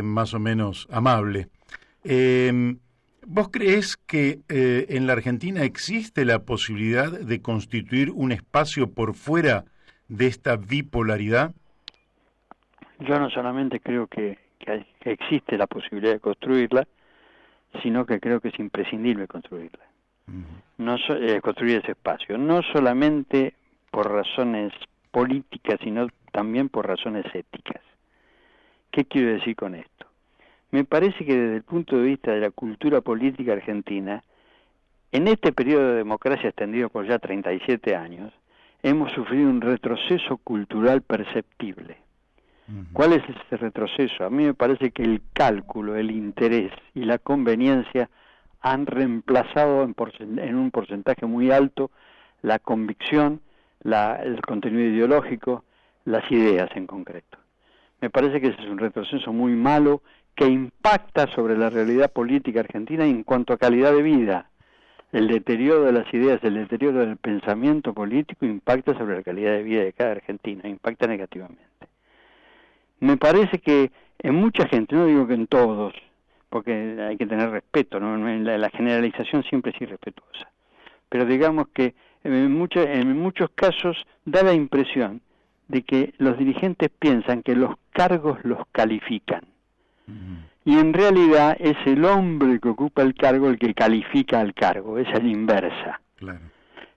más o menos amable. ¿Vos creés que en la Argentina existe la posibilidad de constituir un espacio por fuera de esta bipolaridad? Yo no solamente creo que existe la posibilidad de construirla, sino que creo que es imprescindible construirla. No construir ese espacio, no solamente por razones políticas, sino también por razones éticas. ¿Qué quiero decir con esto? Me parece que desde el punto de vista de la cultura política argentina, en este periodo de democracia extendido por ya 37 años, hemos sufrido un retroceso cultural perceptible. ¿Cuál es ese retroceso? A mí me parece que el cálculo, el interés y la conveniencia han reemplazado en un porcentaje muy alto la convicción, el contenido ideológico, las ideas en concreto. Me parece que ese es un retroceso muy malo que impacta sobre la realidad política argentina en cuanto a calidad de vida. El deterioro de las ideas, el deterioro del pensamiento político impacta sobre la calidad de vida de cada argentino, impacta negativamente. Me parece que en mucha gente, no digo que en todos, porque hay que tener respeto, ¿no? La generalización siempre es irrespetuosa, pero digamos que en muchos casos da la impresión de que los dirigentes piensan que los cargos los califican. Y en realidad es el hombre que ocupa el cargo el que califica al cargo, es la inversa. Claro.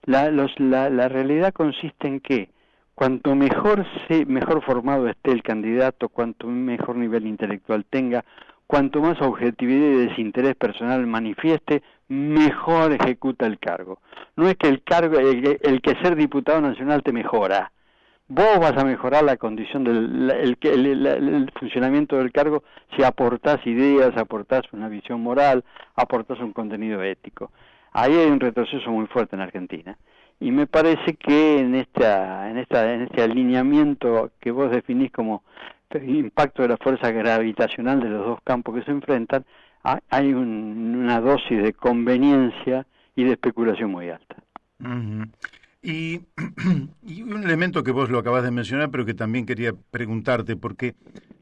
La realidad consiste en que cuanto mejor formado esté el candidato, cuanto mejor nivel intelectual tenga, cuanto más objetividad y desinterés personal manifieste, mejor ejecuta el cargo. No es que el que ser diputado nacional te mejora. Vos vas a mejorar la condición el funcionamiento del cargo si aportás ideas, aportás una visión moral, aportás un contenido ético. Ahí hay un retroceso muy fuerte en Argentina. Y me parece que en este alineamiento que vos definís como impacto de la fuerza gravitacional de los dos campos que se enfrentan, hay una dosis de conveniencia y de especulación muy alta. Y un elemento que vos lo acabas de mencionar, pero que también quería preguntarte, porque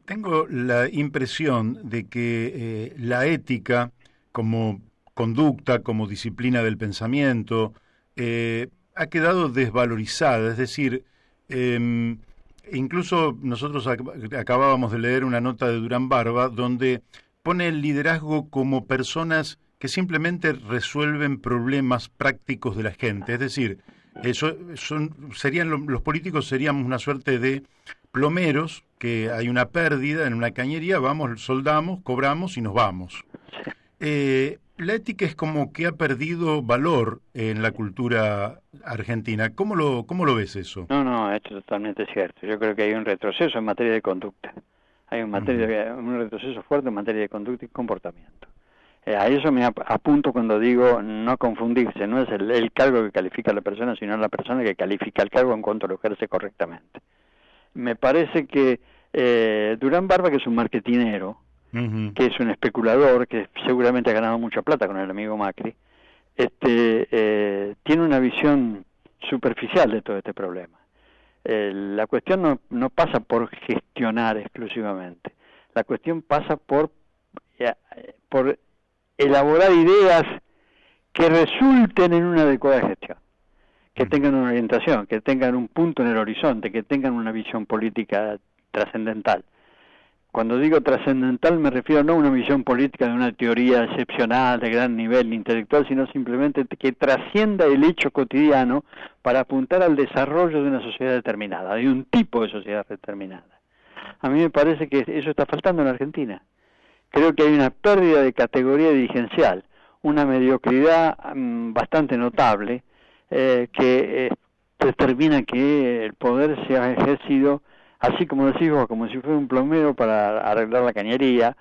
tengo la impresión de que la ética como conducta, como disciplina del pensamiento, ha quedado desvalorizada, es decir, incluso nosotros acabábamos de leer una nota de Durán Barba donde pone el liderazgo como personas que simplemente resuelven problemas prácticos de la gente, es decir, los políticos seríamos una suerte de plomeros, que hay una pérdida en una cañería, vamos, soldamos, cobramos y nos vamos. La ética es como que ha perdido valor en la cultura argentina. ¿Cómo lo ves eso? No, esto es totalmente cierto. Yo creo que hay un retroceso en materia de conducta. Hay un retroceso fuerte en materia de conducta y comportamiento. A eso me apunto cuando digo no confundirse. No es el cargo que califica a la persona, sino la persona que califica el cargo en cuanto lo ejerce correctamente. Me parece que Durán Barba, que es un marketinero, que es un especulador, que seguramente ha ganado mucha plata con el amigo Macri, tiene una visión superficial de todo este problema. La cuestión no pasa por gestionar exclusivamente. La cuestión pasa por elaborar ideas que resulten en una adecuada gestión, que tengan una orientación, que tengan un punto en el horizonte, que tengan una visión política trascendental. Cuando digo trascendental me refiero no a una visión política de una teoría excepcional de gran nivel intelectual, sino simplemente que trascienda el hecho cotidiano para apuntar al desarrollo de una sociedad determinada, de un tipo de sociedad determinada. A mí me parece que eso está faltando en Argentina. Creo que hay una pérdida de categoría dirigencial, una mediocridad bastante notable, que determina que el poder se ha ejercido, así como decís vos, como si fuera un plomero para arreglar la cañería,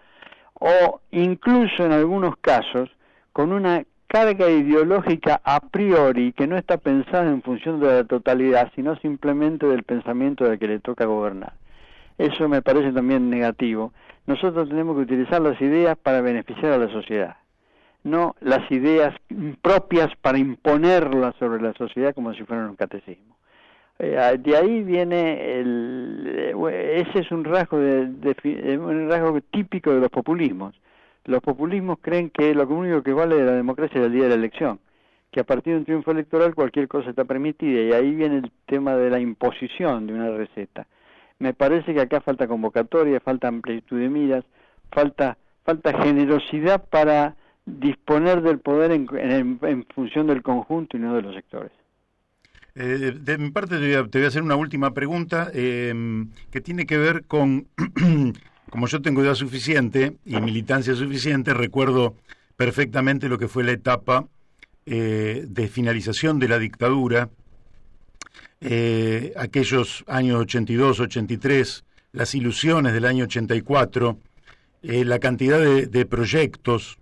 o incluso en algunos casos con una carga ideológica a priori que no está pensada en función de la totalidad, sino simplemente del pensamiento del que le toca gobernar. Eso me parece también negativo. Nosotros tenemos que utilizar las ideas para beneficiar a la sociedad, no las ideas propias para imponerlas sobre la sociedad como si fueran un catecismo. De ahí viene ese es un rasgo un rasgo típico de los populismos. Los populismos creen que lo único que vale de la democracia es el día de la elección, que a partir de un triunfo electoral cualquier cosa está permitida, y ahí viene el tema de la imposición de una receta. Me parece que acá falta convocatoria, falta amplitud de miras, falta generosidad para disponer del poder en función del conjunto y no de los sectores. De mi parte te voy a hacer una última pregunta que tiene que ver con, como yo tengo edad suficiente y militancia suficiente, recuerdo perfectamente lo que fue la etapa de finalización de la dictadura, aquellos años 82, 83, las ilusiones del año 84, la cantidad de proyectos,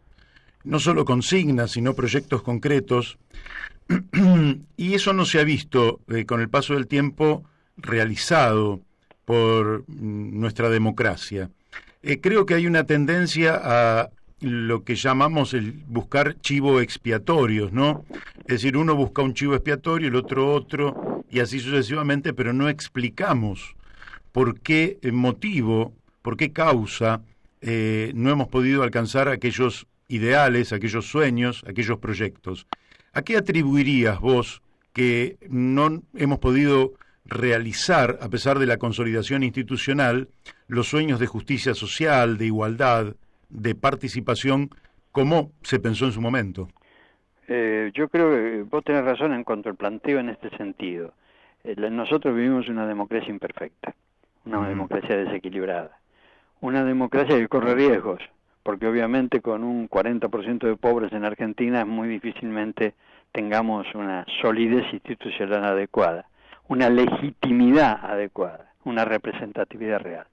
no solo consignas, sino proyectos concretos, y eso no se ha visto con el paso del tiempo realizado por nuestra democracia. Creo que hay una tendencia a lo que llamamos el buscar chivo expiatorios, ¿no? Es decir, uno busca un chivo expiatorio, el otro, y así sucesivamente, pero no explicamos por qué motivo, por qué causa no hemos podido alcanzar aquellos ideales, aquellos sueños, aquellos proyectos. ¿A qué atribuirías vos que no hemos podido realizar, a pesar de la consolidación institucional, los sueños de justicia social, de igualdad, de participación, como se pensó en su momento? Yo creo que vos tenés razón en cuanto al planteo en este sentido. Nosotros vivimos una democracia imperfecta, una democracia desequilibrada, una democracia que corre riesgos, porque obviamente con un 40% de pobres en Argentina muy difícilmente tengamos una solidez institucional adecuada, una legitimidad adecuada, una representatividad real.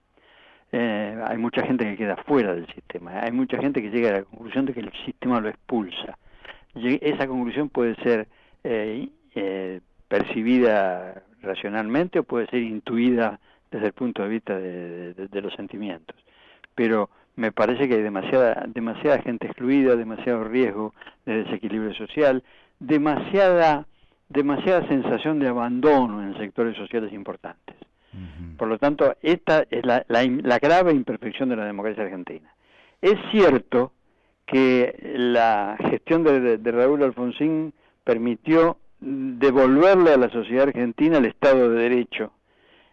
Hay mucha gente que queda fuera del sistema, hay mucha gente que llega a la conclusión de que el sistema lo expulsa. Esa conclusión puede ser percibida racionalmente o puede ser intuida desde el punto de vista de los sentimientos. Pero me parece que hay demasiada gente excluida, demasiado riesgo de desequilibrio social, demasiada sensación de abandono en sectores sociales importantes. Por lo tanto, esta es la grave imperfección de la democracia argentina. Es cierto que la gestión de Raúl Alfonsín permitió devolverle a la sociedad argentina el Estado de Derecho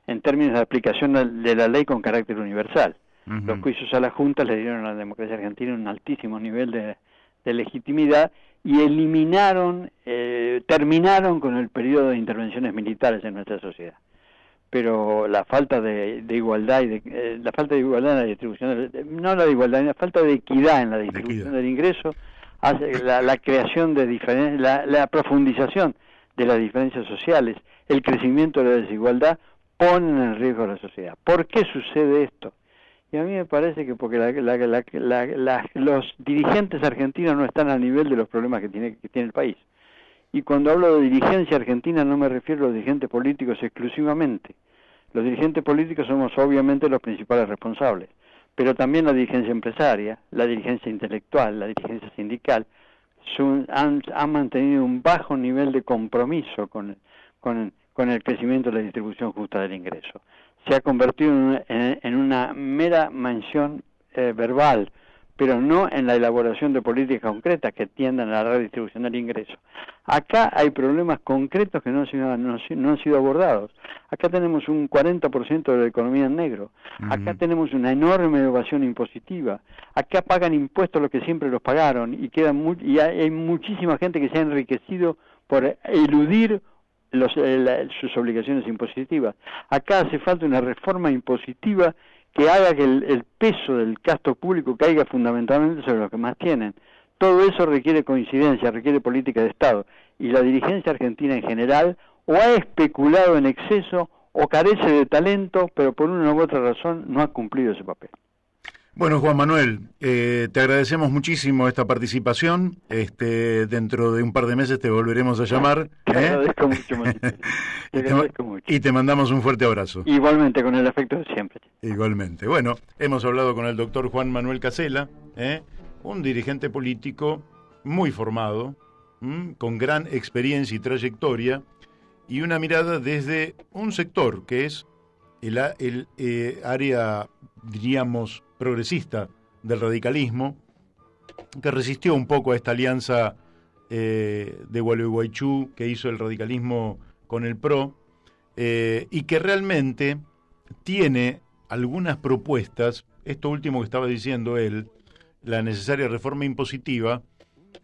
en términos de aplicación de la ley con carácter universal. Los juicios a la Junta le dieron a la democracia argentina un altísimo nivel de legitimidad y terminaron con el periodo de intervenciones militares en nuestra sociedad. Pero la falta de igualdad la falta de igualdad en la distribución, la falta de equidad en la distribución del ingreso hace la creación de la profundización de las diferencias sociales, el crecimiento de la desigualdad ponen en riesgo a la sociedad. ¿Por qué sucede esto? Y a mí me parece que porque los dirigentes argentinos no están al nivel de los problemas que tiene el país. Y cuando hablo de dirigencia argentina no me refiero a los dirigentes políticos exclusivamente. Los dirigentes políticos somos obviamente los principales responsables, pero también la dirigencia empresaria, la dirigencia intelectual, la dirigencia sindical, han mantenido un bajo nivel de compromiso con el crecimiento de la distribución justa del ingreso. Se ha convertido en una mera mención verbal, pero no en la elaboración de políticas concretas que tiendan a la redistribución del ingreso. Acá hay problemas concretos que no han sido abordados. Acá tenemos un 40% de la economía en negro. Acá tenemos una enorme evasión impositiva. Acá pagan impuestos los que siempre los pagaron y hay muchísima gente que se ha enriquecido por eludir sus obligaciones impositivas. Acá hace falta una reforma impositiva que haga que el peso del gasto público caiga fundamentalmente sobre los que más tienen. Todo eso requiere coincidencia, requiere política de Estado. Y la dirigencia argentina en general o ha especulado en exceso o carece de talento, pero por una u otra razón no ha cumplido ese papel. Bueno, Juan Manuel, te agradecemos muchísimo esta participación. Dentro de un par de meses te volveremos a llamar. Te agradezco mucho, Martín. Te agradezco mucho. Y te mandamos un fuerte abrazo. Igualmente, con el afecto de siempre. Igualmente. Bueno, hemos hablado con el doctor Juan Manuel Casella, un dirigente político muy formado, con gran experiencia y trayectoria, y una mirada desde un sector que es el área, diríamos, progresista del radicalismo, que resistió un poco a esta alianza de Gualeguaychú que hizo el radicalismo con el PRO, y que realmente tiene algunas propuestas, esto último que estaba diciendo él, la necesaria reforma impositiva,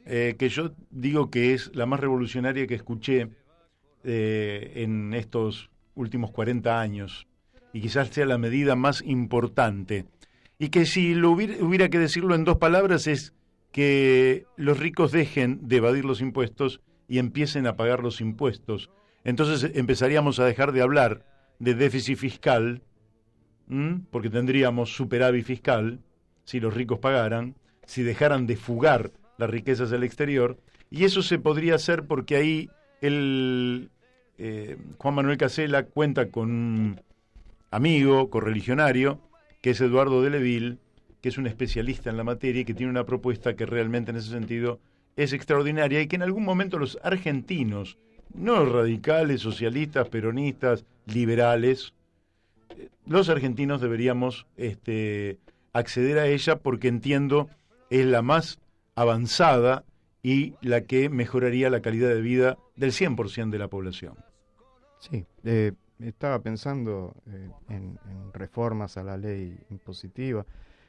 que yo digo que es la más revolucionaria que escuché en estos últimos 40 años, y quizás sea la medida más importante. Y que si hubiera que decirlo en dos palabras es que los ricos dejen de evadir los impuestos y empiecen a pagar los impuestos. Entonces empezaríamos a dejar de hablar de déficit fiscal, porque tendríamos superávit fiscal si los ricos pagaran, si dejaran de fugar las riquezas del exterior, y eso se podría hacer porque ahí Juan Manuel Casella cuenta con un amigo correligionario, que es Eduardo Deleville, que es un especialista en la materia y que tiene una propuesta que realmente en ese sentido es extraordinaria y que en algún momento los argentinos, no radicales, socialistas, peronistas, liberales, los argentinos deberíamos acceder a ella porque entiendo es la más avanzada y la que mejoraría la calidad de vida del 100% de la población. Sí, estaba pensando en reformas a la ley impositiva.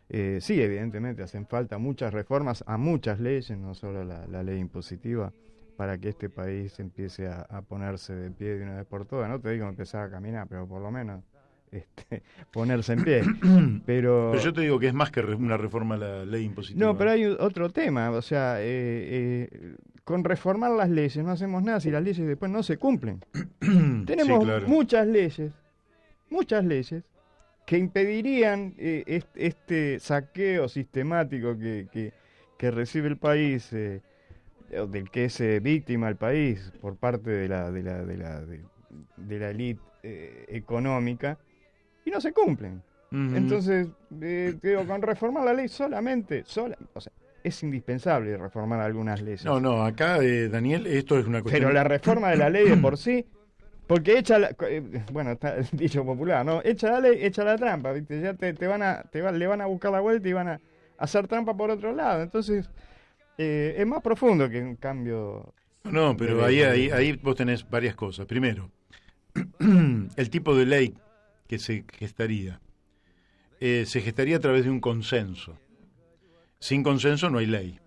Sí, evidentemente hacen falta muchas reformas a muchas leyes, no solo la ley impositiva, para que este país empiece a ponerse de pie de una vez por todas. No te digo empezar a caminar, pero por lo menos ponerse en pie. Pero yo te digo que es más que una reforma a la ley impositiva. No, pero hay otro tema, o sea, con reformar las leyes no hacemos nada si las leyes después no se cumplen. Tenemos sí, claro. muchas leyes que impedirían este saqueo sistemático que recibe el país, del que es víctima el país por parte de la élite económica, y no se cumplen. Uh-huh. Entonces, digo, con reformar la ley o sea, es indispensable reformar algunas leyes. No, acá, Daniel, esto es una cuestión... Pero la reforma de la ley de por sí, porque bueno, está el dicho popular, ¿no? Echa la ley, echa la trampa, ¿viste? Ya le van a buscar la vuelta y van a hacer trampa por otro lado. Entonces, es más profundo que un cambio... No, pero ahí vos tenés varias cosas. Primero, el tipo de ley que se gestaría. Se gestaría a través de un consenso. Sin consenso no hay ley.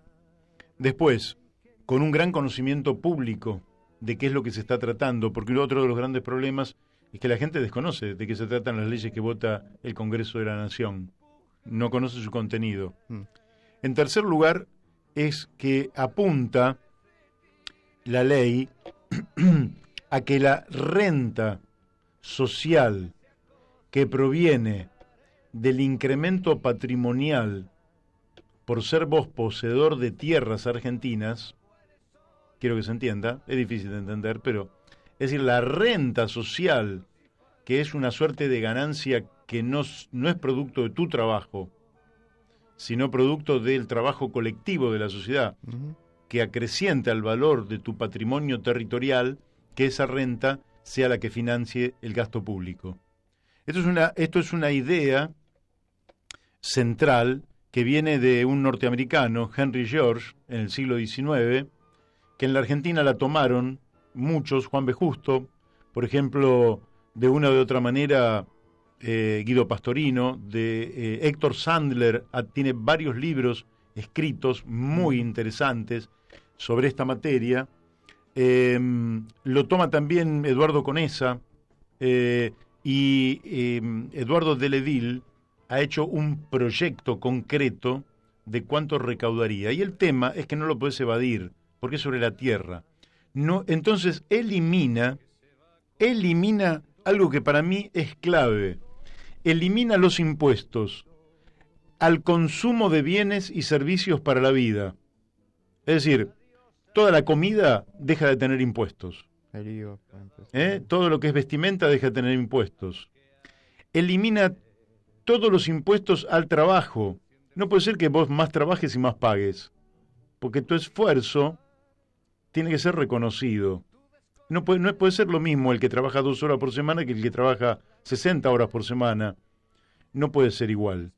Después, con un gran conocimiento público de qué es lo que se está tratando, porque otro de los grandes problemas es que la gente desconoce de qué se tratan las leyes que vota el Congreso de la Nación. No conoce su contenido. En tercer lugar, es que apunta la ley a que la renta social que proviene del incremento patrimonial por ser vos poseedor de tierras argentinas, quiero que se entienda, es difícil de entender, pero es decir, la renta social, que es una suerte de ganancia que no es producto de tu trabajo, sino producto del trabajo colectivo de la sociedad, uh-huh, que acrecienta el valor de tu patrimonio territorial, que esa renta sea la que financie el gasto público. Esto es una idea central que viene de un norteamericano, Henry George, en el siglo XIX, que en la Argentina la tomaron muchos, Juan B. Justo, por ejemplo, de una u otra manera, Guido Pastorino, de Héctor Sandler, tiene varios libros escritos muy interesantes sobre esta materia. Lo toma también Eduardo Conesa, y Eduardo Deledil ha hecho un proyecto concreto de cuánto recaudaría. Y el tema es que no lo puedes evadir, porque es sobre la tierra. No, entonces elimina algo que para mí es clave. Elimina los impuestos al consumo de bienes y servicios para la vida. Es decir, toda la comida deja de tener impuestos. Todo lo que es vestimenta deja de tener impuestos. Elimina todos los impuestos al trabajo. No puede ser que vos más trabajes y más pagues, porque tu esfuerzo tiene que ser reconocido. No puede ser lo mismo el que trabaja 2 horas por semana que el que trabaja 60 horas por semana. No puede ser igual.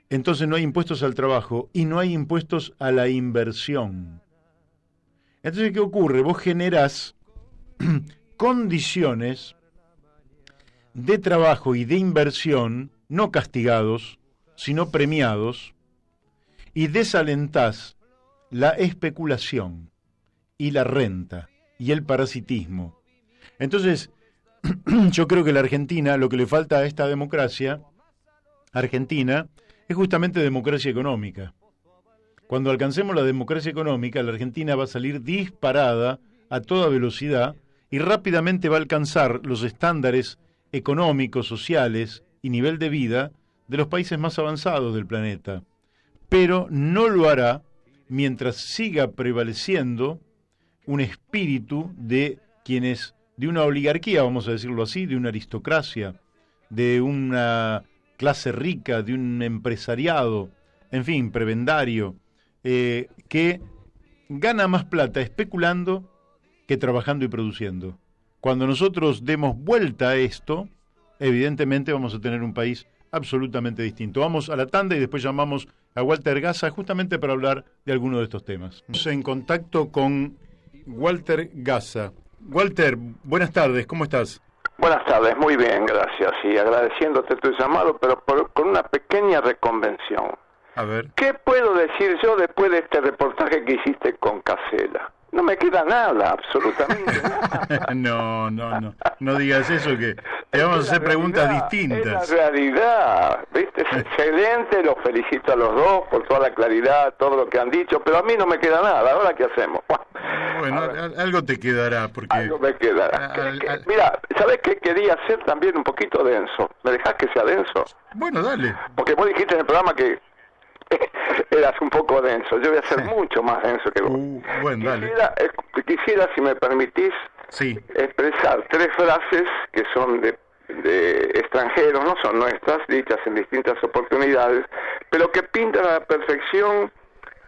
Entonces no hay impuestos al trabajo y no hay impuestos a la inversión. Entonces, ¿qué ocurre? Vos generás condiciones de trabajo y de inversión no castigados, sino premiados, y desalentás la especulación y la renta y el parasitismo. Entonces, yo creo que la Argentina, lo que le falta a esta democracia argentina, es justamente democracia económica. Cuando alcancemos la democracia económica, la Argentina va a salir disparada a toda velocidad y rápidamente va a alcanzar los estándares económicos, sociales y nivel de vida de los países más avanzados del planeta. Pero no lo hará mientras siga prevaleciendo un espíritu de quienes, de una oligarquía, vamos a decirlo así, de una aristocracia, de una clase rica, de un empresariado, en fin, prebendario, que gana más plata especulando que trabajando y produciendo. Cuando nosotros demos vuelta a esto, evidentemente vamos a tener un país absolutamente distinto. Vamos a la tanda y después llamamos a Walter Gaza justamente para hablar de alguno de estos temas. Estamos en contacto con Walter Gaza. Walter, buenas tardes, ¿cómo estás? Buenas tardes, muy bien, gracias. Y agradeciéndote tu llamado, pero con una pequeña reconvención. A ver. ¿Qué puedo decir yo después de este reportaje que hiciste con Casella? No me queda nada, absolutamente nada. No digas eso, que te vamos a hacer preguntas distintas. Es la realidad, ¿viste? Es excelente, los felicito a los dos por toda la claridad, todo lo que han dicho, pero a mí no me queda nada. ¿Ahora qué hacemos? Bueno, algo te quedará, porque... Algo me quedará. Mira, ¿sabes qué quería ser también un poquito denso? ¿Me dejás que sea denso? Bueno, dale. Porque vos dijiste en el programa que eras un poco denso. Yo voy a ser mucho más denso que vos. Bueno, dale. Quisiera, si me permitís, expresar 3 frases que son de extranjeros, no son nuestras, dichas en distintas oportunidades, pero que pintan a la perfección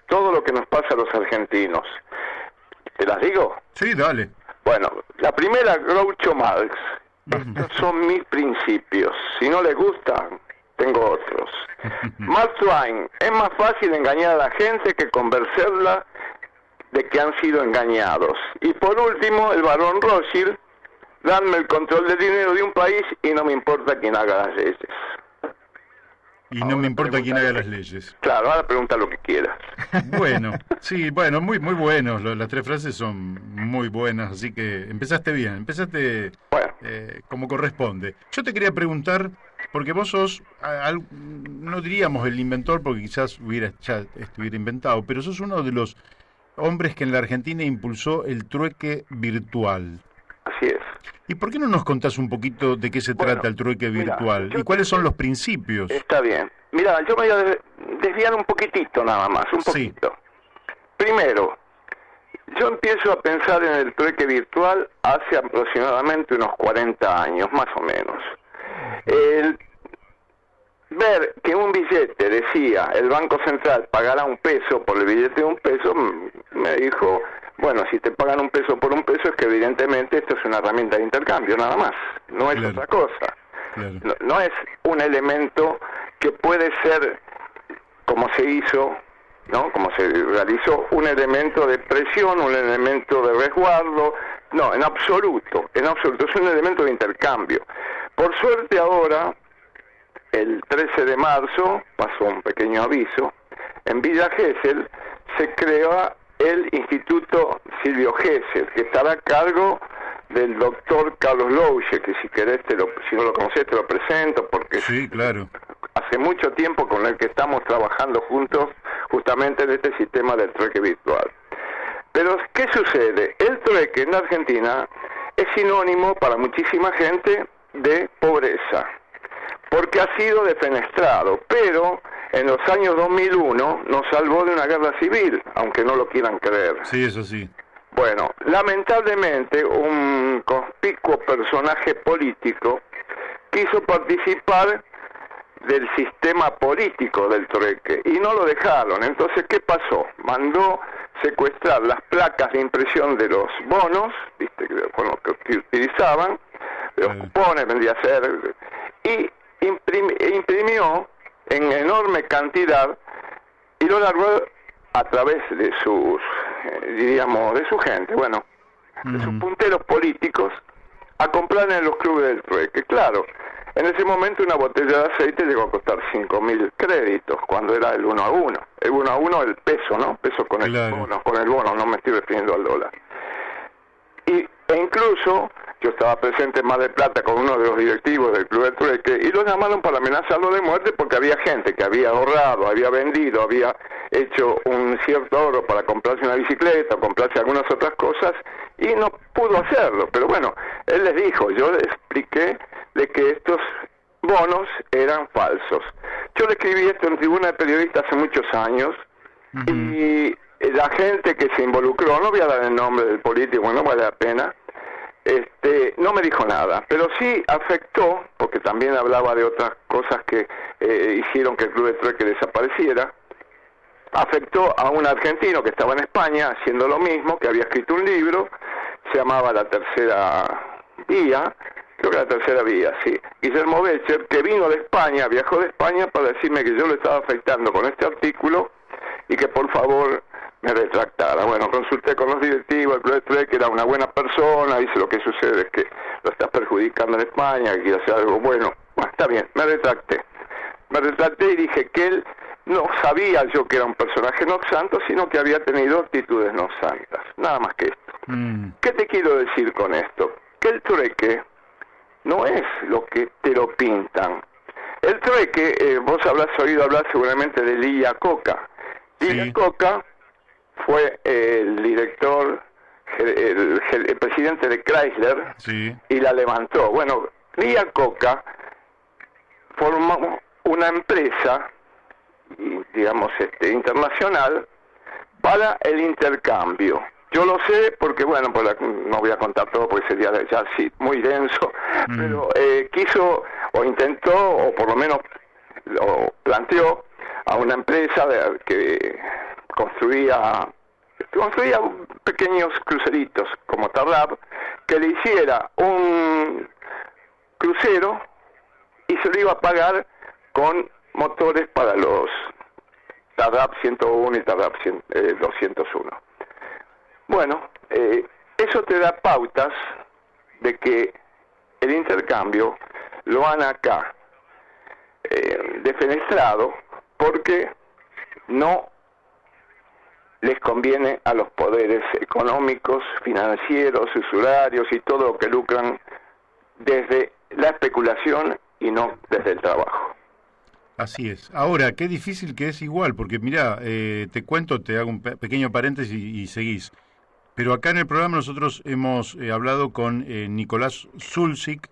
todo lo que nos pasa a los argentinos. ¿Te las digo? Sí, dale. Bueno, la primera, Groucho Marx. Estos son mis principios. Si no les gustan, tengo otros. Mark Twain: es más fácil engañar a la gente que convencerla de que han sido engañados. Y por último, el barón Rothschild: danme el control del dinero de un país y no me importa quién haga las leyes. Y no me importa quién haga las leyes. Claro, ahora pregunta lo que quieras. Bueno, sí, bueno, muy buenos. Las 3 frases son muy buenas, así que empezaste bien, empezaste como corresponde. Yo te quería preguntar, porque vos sos, no diríamos el inventor, porque quizás ya estuviera inventado, pero sos uno de los hombres que en la Argentina impulsó el trueque virtual. Así es. ¿Y por qué no nos contás un poquito de qué se trata el trueque virtual? ¿Y cuáles son los principios? Está bien. Mira, yo me voy a desviar un poquitito nada más, un poquito. Sí. Primero, yo empiezo a pensar en el trueque virtual hace aproximadamente unos 40 años, más o menos. El ver que un billete decía, el Banco Central pagará $1 por el billete de $1, me dijo... Bueno, si te pagan $1 por $1, es que evidentemente esto es una herramienta de intercambio, nada más. No es otra cosa. Claro. No es un elemento que puede ser como se hizo, ¿no? Como se realizó, un elemento de presión, un elemento de resguardo. No, en absoluto, es un elemento de intercambio. Por suerte ahora, el 13 de marzo, pasó un pequeño aviso, en Villa Gesell se crea el Instituto Silvio Gesell, que estará a cargo del doctor Carlos Louche, que si querés, si no lo conocés, te lo presento, porque sí, claro, hace mucho tiempo con el que estamos trabajando juntos justamente en este sistema del trueque virtual. Pero, ¿qué sucede? El trueque en Argentina es sinónimo para muchísima gente de pobreza, porque ha sido defenestrado, pero en los años 2001 nos salvó de una guerra civil, aunque no lo quieran creer. Sí, eso sí. Bueno, lamentablemente un conspicuo personaje político quiso participar del sistema político del trueque y no lo dejaron. Entonces, ¿qué pasó? Mandó secuestrar las placas de impresión de los bonos, viste, con lo que utilizaban, los cupones vendría a ser, y imprimió en enorme cantidad y lo largó a través de sus, diríamos, de su gente, bueno, de sus punteros políticos, a comprar en los clubes del trueque. Claro, en ese momento una botella de aceite llegó a costar 5.000 créditos, cuando era el 1 a 1. El 1 a 1, el peso, ¿no? Peso con el bono, no me estoy refiriendo al dólar. E incluso, yo estaba presente en Mar del Plata con uno de los directivos del Club del Trueque y los llamaron para amenazarlo de muerte porque había gente que había ahorrado, había vendido, había hecho un cierto ahorro para comprarse una bicicleta, comprarse algunas otras cosas y no pudo hacerlo. Pero bueno, él les dijo, yo les expliqué de que estos bonos eran falsos. Yo le escribí esto en Tribuna de Periodistas hace muchos años y la gente que se involucró, no voy a dar el nombre del político, no vale la pena, no me dijo nada, pero sí afectó, porque también hablaba de otras cosas que hicieron que el Club de Trueque desapareciera, afectó a un argentino que estaba en España haciendo lo mismo, que había escrito un libro, se llamaba La Tercera Vía, creo que La Tercera Vía, sí, Guillermo Becher, que vino de España, viajó de España para decirme que yo lo estaba afectando con este artículo y que por favor me retractara. Bueno, consulté con los directivos, el Club de Trueque era una buena persona, dice lo que sucede es que lo estás perjudicando en España, que quiere hacer algo bueno. Bueno, está bien, me retracté y dije que él no sabía yo que era un personaje no santo, sino que había tenido actitudes no santas, nada más que esto. ¿Qué te quiero decir con esto? Que el trueque no es lo que te lo pintan. El trueque, vos habrás oído hablar seguramente de Lee Iacocca. Lee Iacocca fue el director, el presidente de Chrysler, y la levantó. Bueno, Lee Iacocca formó una empresa, digamos, internacional para el intercambio. Yo lo sé porque, bueno, no voy a contar todo porque sería ya sí, muy denso, pero quiso o intentó o por lo menos lo planteó a una empresa que construía pequeños cruceritos como Tarrap, que le hiciera un crucero y se lo iba a pagar con motores para los Tarrap 101 y Tarrap 201. Bueno, eso te da pautas de que el intercambio lo han acá defenestrado porque no les conviene a los poderes económicos, financieros, usurarios y todo lo que lucran desde la especulación y no desde el trabajo. Así es. Ahora, qué difícil que es igual, porque mirá, te cuento, te hago un pequeño paréntesis y seguís. Pero acá en el programa nosotros hemos hablado con Nicolás Zulzik,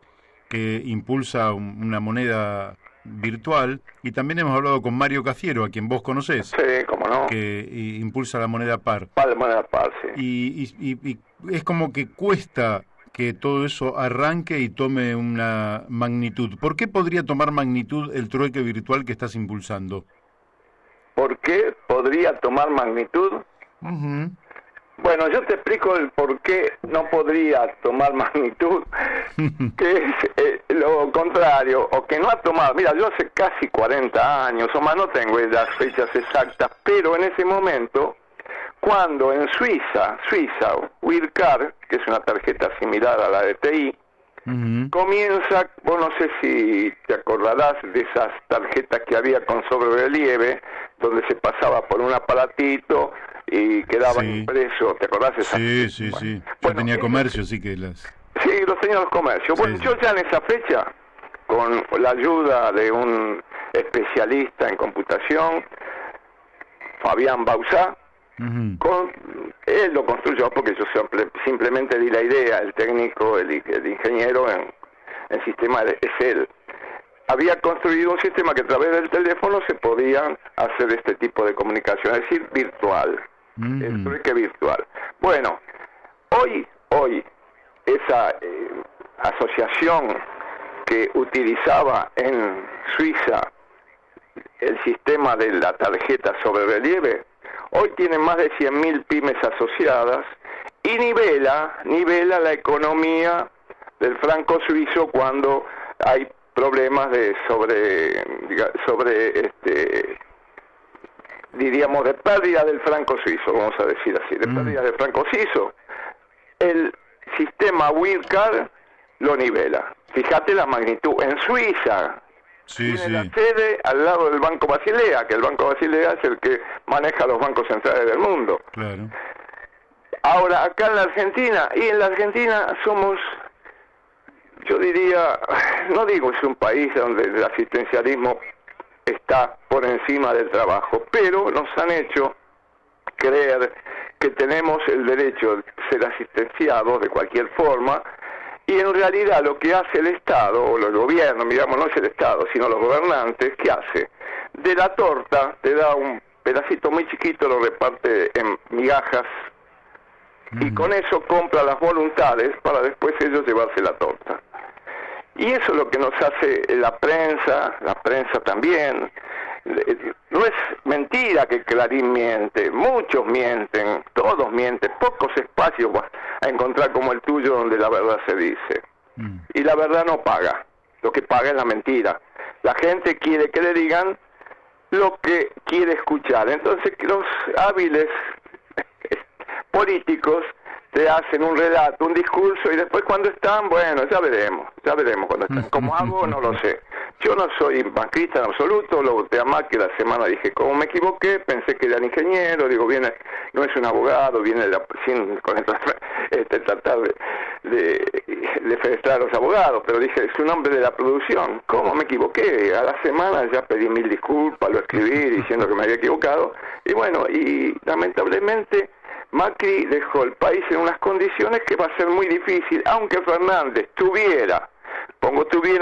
que impulsa una moneda virtual, y también hemos hablado con Mario Cafiero, a quien vos conocés. Sí, cómo no. Que impulsa la moneda par. La moneda par, sí. Y es como que cuesta que todo eso arranque y tome una magnitud. ¿Por qué podría tomar magnitud el trueque virtual que estás impulsando? ¿Por qué podría tomar magnitud? Bueno, yo te explico el por qué no podría tomar magnitud, que es lo contrario, o que no ha tomado, mira, yo hace casi 40 años o más, no tengo las fechas exactas, pero en ese momento, cuando en Suiza, Wirecard, que es una tarjeta similar a la de TI, comienza, vos no sé si te acordarás de esas tarjetas que había con sobrerelieve, donde se pasaba por un aparatito y quedaba impreso, ¿te acordás de esas? Sí. Yo tenía comercio, sí que las... Sí, los tenía los comercios. Bueno, yo ya en esa fecha, con la ayuda de un especialista en computación, Fabián Bauzá, él lo construyó porque yo simplemente di la idea, el técnico, el ingeniero en sistema es él. Había construido un sistema que a través del teléfono se podían hacer este tipo de comunicación, es decir, virtual, el trueque virtual. Bueno, hoy esa asociación que utilizaba en Suiza el sistema de la tarjeta sobre relieve, hoy tiene más de 100.000 pymes asociadas y nivela la economía del franco suizo cuando hay problemas diríamos de pérdida del franco suizo, vamos a decir así, de pérdida del franco suizo. El sistema Wirecard lo nivela. Fíjate la magnitud. En Suiza tiene la sede al lado del Banco Basilea, que el Banco Basilea es el que maneja los bancos centrales del mundo. Claro. Ahora, acá en la Argentina, somos, yo diría, no digo es un país donde el asistencialismo está por encima del trabajo, pero nos han hecho creer que tenemos el derecho de ser asistenciados de cualquier forma, y en realidad lo que hace el Estado, o el gobierno, digamos, no es el Estado, sino los gobernantes, ¿qué hace? De la torta te da un pedacito muy chiquito, lo reparte en migajas, y con eso compra las voluntades para después ellos llevarse la torta. Y eso es lo que nos hace la prensa también. No es mentira que Clarín miente, muchos mienten, todos mienten, pocos espacios vas a encontrar como el tuyo donde la verdad se dice. Y la verdad no paga, lo que paga es la mentira. La gente quiere que le digan lo que quiere escuchar. Entonces los hábiles políticos te hacen un relato, un discurso, y después cuando están, bueno, ya veremos cuando están. ¿Cómo hago? No lo sé. Yo no soy macrista en absoluto, lo voté a Macri la semana, dije, como me equivoqué, pensé que era ingeniero, digo, no es un abogado, viene tratar de festrar a los abogados, pero dije, es un hombre de la producción. ¿Cómo me equivoqué? A la semana ya pedí 1000 disculpas, lo escribí diciendo que me había equivocado, y bueno, y lamentablemente Macri dejó el país en unas condiciones que va a ser muy difícil, aunque Fernández tuviera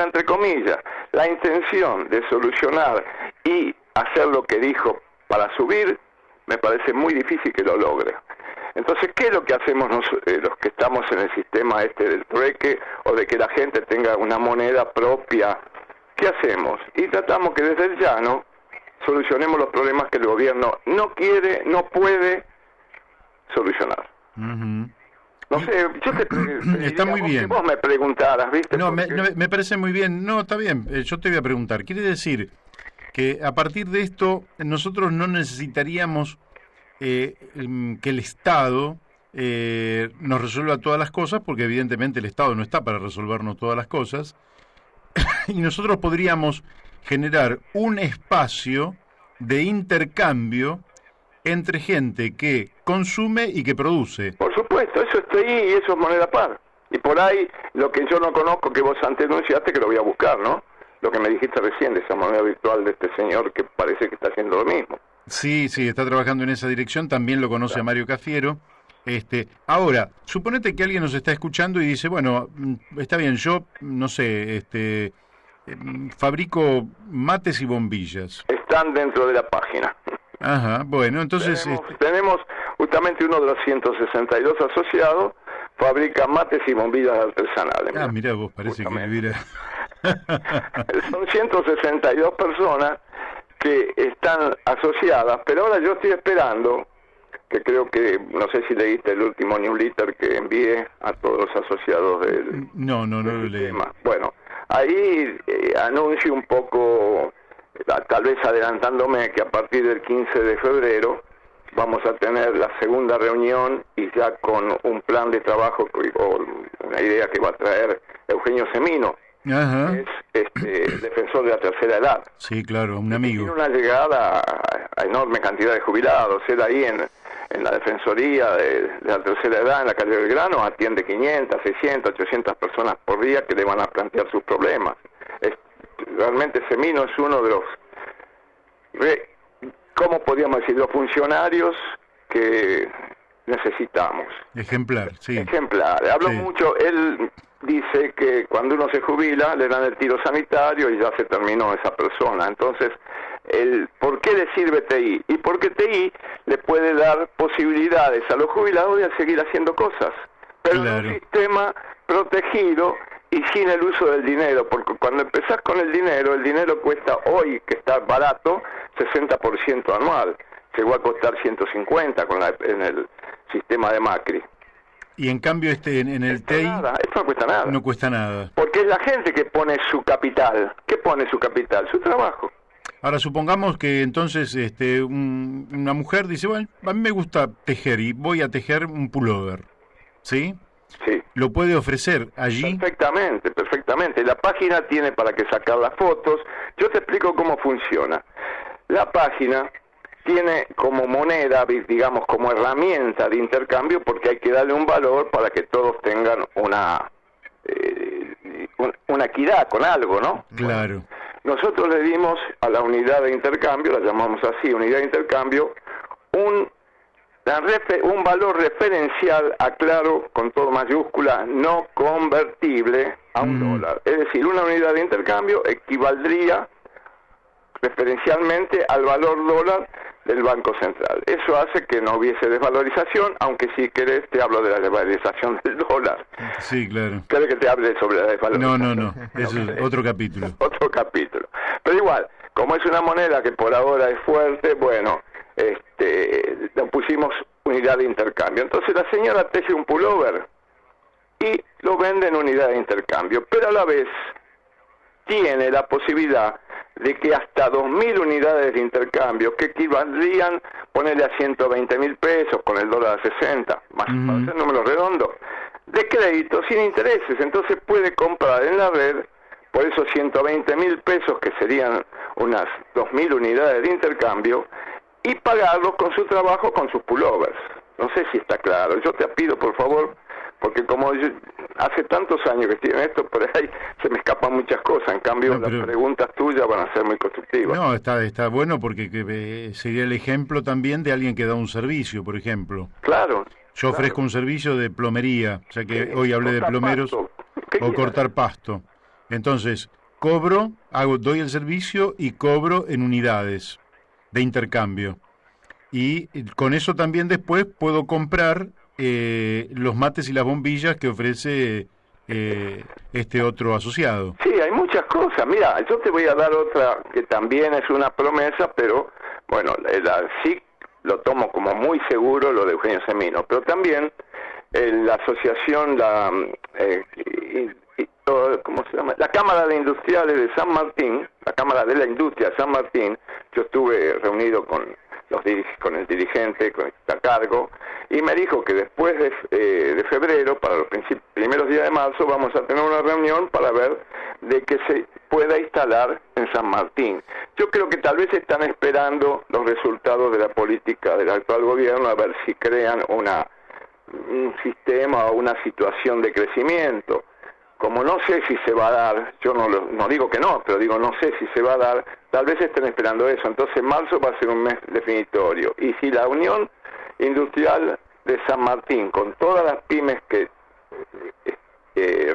entre comillas, la intención de solucionar y hacer lo que dijo para subir, me parece muy difícil que lo logre. Entonces, ¿qué es lo que hacemos los que estamos en el sistema del trueque o de que la gente tenga una moneda propia? ¿Qué hacemos? Y tratamos que desde el llano solucionemos los problemas que el gobierno no quiere, no puede solucionar. No sé, yo te está muy bien. Vos me preguntaras, ¿viste? No, me parece muy bien. No, está bien. Yo te voy a preguntar. Quiere decir que a partir de esto nosotros no necesitaríamos que el Estado nos resuelva todas las cosas, porque evidentemente el Estado no está para resolvernos todas las cosas, y nosotros podríamos generar un espacio de intercambio entre gente que consume y que produce. Por supuesto, eso está ahí y eso es moneda par. Y por ahí, lo que yo no conozco, que vos antes anunciaste, que lo voy a buscar, ¿no? Lo que me dijiste recién de esa moneda virtual de este señor que parece que está haciendo lo mismo. Sí, está trabajando en esa dirección, también lo conoce a Mario Cafiero. Ahora, suponete que alguien nos está escuchando y dice, bueno, está bien, yo, no sé, fabrico mates y bombillas. Están dentro de la página. Ajá, bueno, entonces... Tenemos justamente uno de los 162 asociados, fabrica mates y bombillas artesanales. Ah, mirá vos, parece justamente que hubiera... Son 162 personas que están asociadas, pero ahora yo estoy esperando, que creo que, no sé si leíste el último newsletter que envié a todos los asociados del No lo leí. Bueno, ahí anuncio un poco, tal vez adelantándome, que a partir del 15 de febrero vamos a tener la segunda reunión y ya con un plan de trabajo o una idea que va a traer Eugenio Semino. Ajá. Es defensor de la tercera edad. Sí, claro, un amigo. Tiene una llegada a enorme cantidad de jubilados. Él ahí en la Defensoría de la tercera edad, en la calle Belgrano, atiende 500, 600, 800 personas por día que le van a plantear sus problemas. Realmente Semino es uno de los, ¿cómo podríamos decir?, los funcionarios que necesitamos. Ejemplar, sí. Ejemplar. Hablo mucho, él dice que cuando uno se jubila le dan el tiro sanitario y ya se terminó esa persona. Entonces, ¿por qué le sirve TI? Y porque TI le puede dar posibilidades a los jubilados de seguir haciendo cosas, pero en un sistema protegido y sin el uso del dinero, porque cuando empezás con el dinero cuesta hoy, que está barato, 60% anual. Llegó a costar 150 en el sistema de Macri. Y en cambio en el TEI esto no cuesta nada. No cuesta nada. Porque es la gente que pone su capital. ¿Qué pone su capital? Su trabajo. Ahora supongamos que entonces una mujer dice, bueno, a mí me gusta tejer y voy a tejer un pullover, ¿sí? Sí. ¿Lo puede ofrecer allí? Perfectamente. La página tiene para que sacar las fotos. Yo te explico cómo funciona. La página tiene como moneda, digamos, como herramienta de intercambio, porque hay que darle un valor para que todos tengan una equidad con algo, ¿no? Claro. Nosotros le dimos a la unidad de intercambio, la llamamos así, unidad de intercambio, un valor referencial, aclaro, con todo mayúscula, no convertible a un dólar. Es decir, una unidad de intercambio equivaldría referencialmente al valor dólar del Banco Central. Eso hace que no hubiese desvalorización, aunque si querés te hablo de la desvalorización del dólar. Sí, claro. ¿Querés que te hable sobre la desvalorización? No, eso es otro capítulo. Otro capítulo. Pero igual, como es una moneda que por ahora es fuerte, bueno, le pusimos unidad de intercambio. Entonces la señora teje un pullover y lo vende en unidad de intercambio, pero a la vez tiene la posibilidad de que hasta 2.000 unidades de intercambio, que equivaldrían, ponerle a 120.000 pesos con el dólar a 60, más para hacer números redondos, de crédito sin intereses. Entonces puede comprar en la red por esos 120.000 pesos, que serían unas 2.000 unidades de intercambio, y pagarlos con su trabajo, con sus pullovers. No sé si está claro. Yo te pido, por favor, porque como yo, hace tantos años que estoy en esto, por ahí se me escapan muchas cosas. En cambio, las preguntas tuyas van a ser muy constructivas. No, está bueno porque sería el ejemplo también de alguien que da un servicio, por ejemplo. Claro. Yo ofrezco un servicio de plomería, ya que hoy hablé de plomeros, o cortar pasto. Entonces, doy el servicio y cobro en unidades de intercambio. Y con eso también después puedo comprar los mates y las bombillas que ofrece este otro asociado. Sí, hay muchas cosas. Mira, yo te voy a dar otra que también es una promesa, pero bueno, sí lo tomo como muy seguro, lo de Eugenio Semino, pero también la asociación, ¿cómo se llama? La Cámara de Industriales de San Martín, la Cámara de la Industria de San Martín. Yo estuve reunido con el dirigente, con el que está a cargo, y me dijo que después de febrero, para los primeros días de marzo, vamos a tener una reunión para ver de que se pueda instalar en San Martín. Yo creo que tal vez están esperando los resultados de la política del actual gobierno, a ver si crean un sistema o una situación de crecimiento. Como no sé si se va a dar, yo no digo que no, pero digo no sé si se va a dar, tal vez estén esperando eso. Entonces marzo va a ser un mes definitorio. Y si la Unión Industrial de San Martín, con todas las pymes que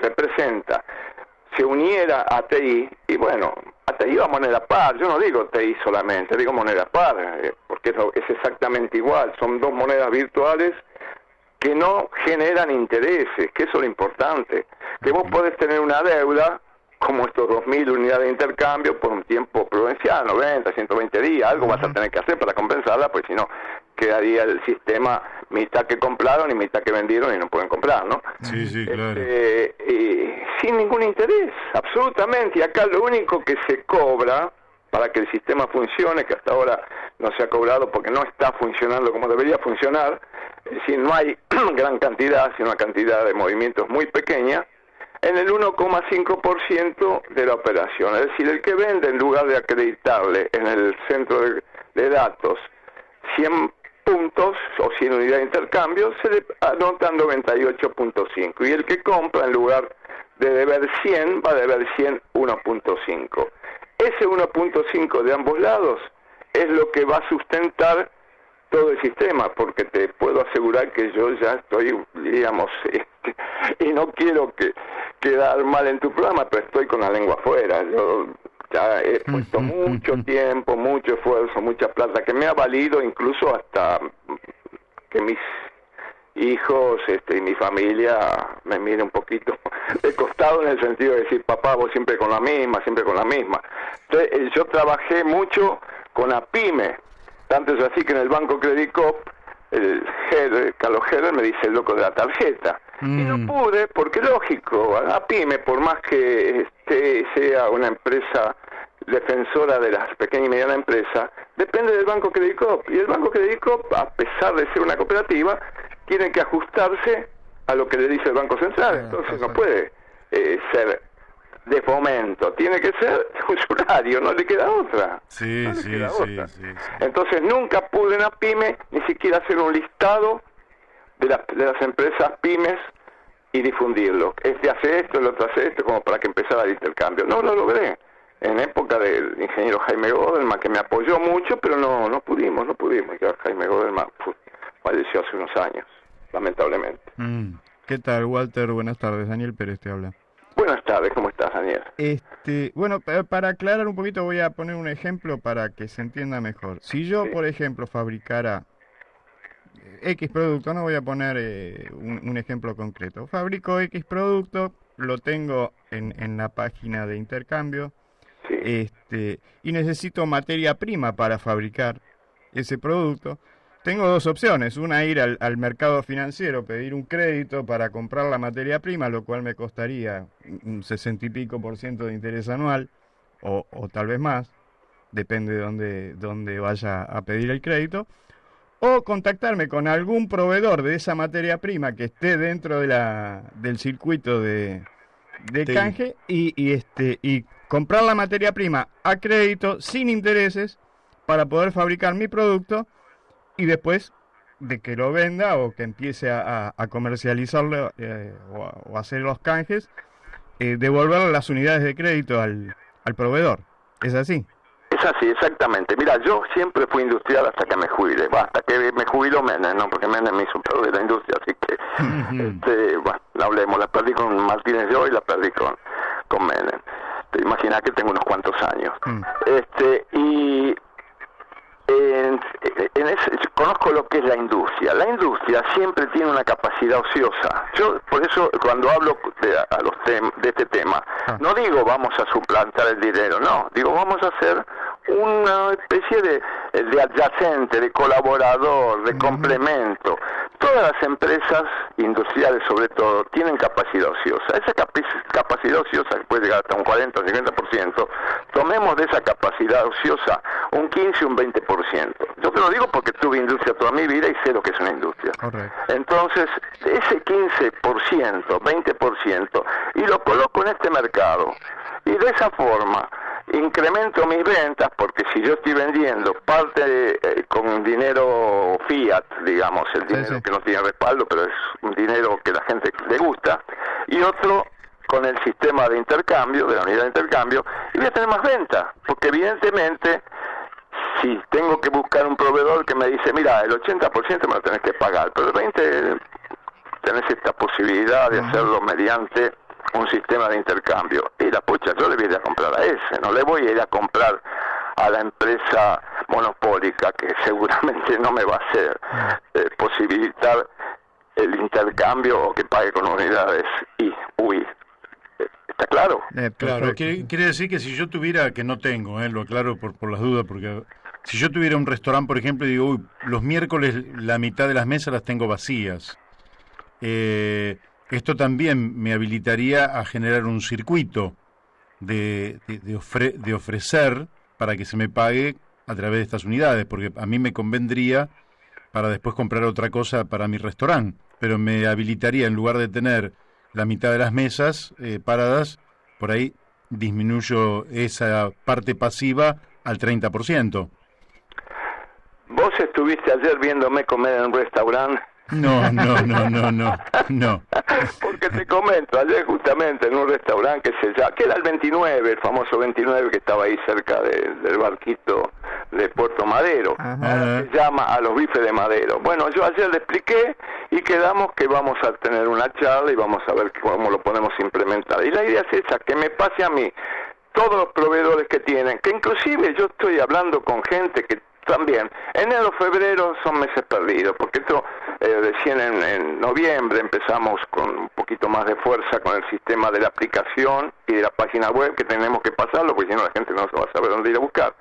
representa, se uniera a TI, y bueno, a TI va a moneda par, yo no digo TI solamente, digo moneda par, porque es exactamente igual, son dos monedas virtuales que no generan intereses, que eso es lo importante, que vos podés tener una deuda, como estos 2.000 unidades de intercambio, por un tiempo prudencial, 90, 120 días, algo vas a tener que hacer para compensarla, pues si no, quedaría el sistema mitad que compraron y mitad que vendieron y no pueden comprar, ¿no? Sí, claro. Sin ningún interés, absolutamente. Y acá lo único que se cobra para que el sistema funcione, que hasta ahora no se ha cobrado porque no está funcionando como debería funcionar, es decir, no hay gran cantidad, sino una cantidad de movimientos muy pequeña, en el 1,5% de la operación. Es decir, el que vende, en lugar de acreditarle en el centro de datos 100 puntos o 100 unidades de intercambio, se le anotan 98.5. Y el que compra, en lugar de deber 100, va a deber 101.5. Ese 1.5 de ambos lados es lo que va a sustentar todo el sistema, porque te puedo asegurar que yo ya estoy, digamos, y no quiero quedar mal en tu programa, pero estoy con la lengua afuera. Yo ya he puesto mucho tiempo, mucho esfuerzo, mucha plata, que me ha valido incluso hasta que mis hijos y mi familia me miren un poquito de costado, en el sentido de decir, papá, vos siempre con la misma. Entonces, yo trabajé mucho con la pyme, tanto es así que en el Banco Credit Coop, Carlos Heller me dice el loco de la tarjeta. Y no pude, porque lógico, la pyme, por más que sea una empresa defensora de las pequeñas y medianas empresas, depende del Banco Credit Coop. Y el Banco Credit Coop, a pesar de ser una cooperativa, tiene que ajustarse a lo que le dice el Banco Central. Entonces no puede ser de fomento, tiene que ser usuario, no le queda otra. Sí. Entonces nunca pude en la pyme ni siquiera hacer un listado de las empresas pymes y difundirlo. Este hace esto, el otro hace esto, como para que empezara el intercambio. No lo logré. En época del ingeniero Jaime Godelman, que me apoyó mucho, pero no pudimos. Ya Jaime Godelman falleció hace unos años, lamentablemente. ¿Qué tal, Walter? Buenas tardes, Daniel Pérez te habla. Buenas tardes, ¿cómo estás, Daniel? Bueno, para aclarar un poquito voy a poner un ejemplo para que se entienda mejor. Si yo, por ejemplo, fabricara X producto, no voy a poner un ejemplo concreto. Fabrico X producto, lo tengo en la página de intercambio, y necesito materia prima para fabricar ese producto. Tengo dos opciones: una, ir al mercado financiero, pedir un crédito para comprar la materia prima, lo cual me costaría un 60 y pico % de interés anual, o tal vez más, depende de dónde vaya a pedir el crédito, o contactarme con algún proveedor de esa materia prima que esté dentro del circuito de canje y comprar la materia prima a crédito sin intereses para poder fabricar mi producto, y después de que lo venda o que empiece a comercializarlo o hacer los canjes, devolver las unidades de crédito al proveedor. ¿Es así? Es así, exactamente. Mira, yo siempre fui industrial hasta que me jubilé. Hasta que me jubiló Menem, ¿no? Porque Menem me hizo un pedo de la industria, así que, no hablemos. La perdí con Martínez yo y la perdí con Menem. Te imaginas que tengo unos cuantos años. Conozco lo que es la industria. La industria siempre tiene una capacidad ociosa. Yo, por eso, cuando hablo de este tema, no digo vamos a suplantar el dinero, no. Digo vamos a hacer una especie de adyacente, de colaborador, de complemento. Todas las empresas industriales, sobre todo, tienen capacidad ociosa. Esa capacidad ociosa, que puede llegar hasta un 40 o 50%, tomemos de esa capacidad ociosa un 15 o un 20%. Yo te lo digo porque tuve industria toda mi vida y sé lo que es una industria. Correcto. Entonces, ese 15%, 20%, y lo coloco en este mercado. Y de esa forma incremento mis ventas, porque si yo estoy vendiendo parte con dinero fiat, digamos, el dinero que no tiene respaldo, pero es un dinero que la gente le gusta, y otro con el sistema de intercambio, de la unidad de intercambio, y voy a tener más ventas, porque evidentemente si tengo que buscar un proveedor que me dice, mira, el 80% me lo tenés que pagar, pero el 20% tenés esta posibilidad de hacerlo mediante un sistema de intercambio. Y la pucha, yo le voy a ir a comprar a ese, no le voy a ir a comprar a la empresa monopólica que seguramente no me va a hacer posibilitar el intercambio o que pague con unidades ¿está claro? Claro, quiere decir que si yo tuviera, que no tengo, lo aclaro por las dudas, porque Si yo tuviera un restaurante, por ejemplo, y digo, uy, los miércoles la mitad de las mesas las tengo vacías. Esto también me habilitaría a generar un circuito de ofrecer para que se me pague a través de estas unidades, porque a mí me convendría para después comprar otra cosa para mi restaurante, pero me habilitaría, en lugar de tener la mitad de las mesas paradas, por ahí disminuyo esa parte pasiva al 30%. ¿Vos estuviste ayer viéndome comer en un restaurante? No. Porque te comento, ayer justamente en un restaurante que era el 29, el famoso 29 que estaba ahí cerca del barquito de Puerto Madero, se llama A los Bifes de Madero. Bueno, yo ayer le expliqué y quedamos que vamos a tener una charla y vamos a ver cómo lo podemos implementar. Y la idea es esa, que me pase a mí todos los proveedores que tienen, que inclusive yo estoy hablando con gente que también, enero, febrero son meses perdidos, porque esto recién en noviembre empezamos con un poquito más de fuerza con el sistema de la aplicación y de la página web, que tenemos que pasarlo, porque si no la gente no va a saber dónde ir a buscar.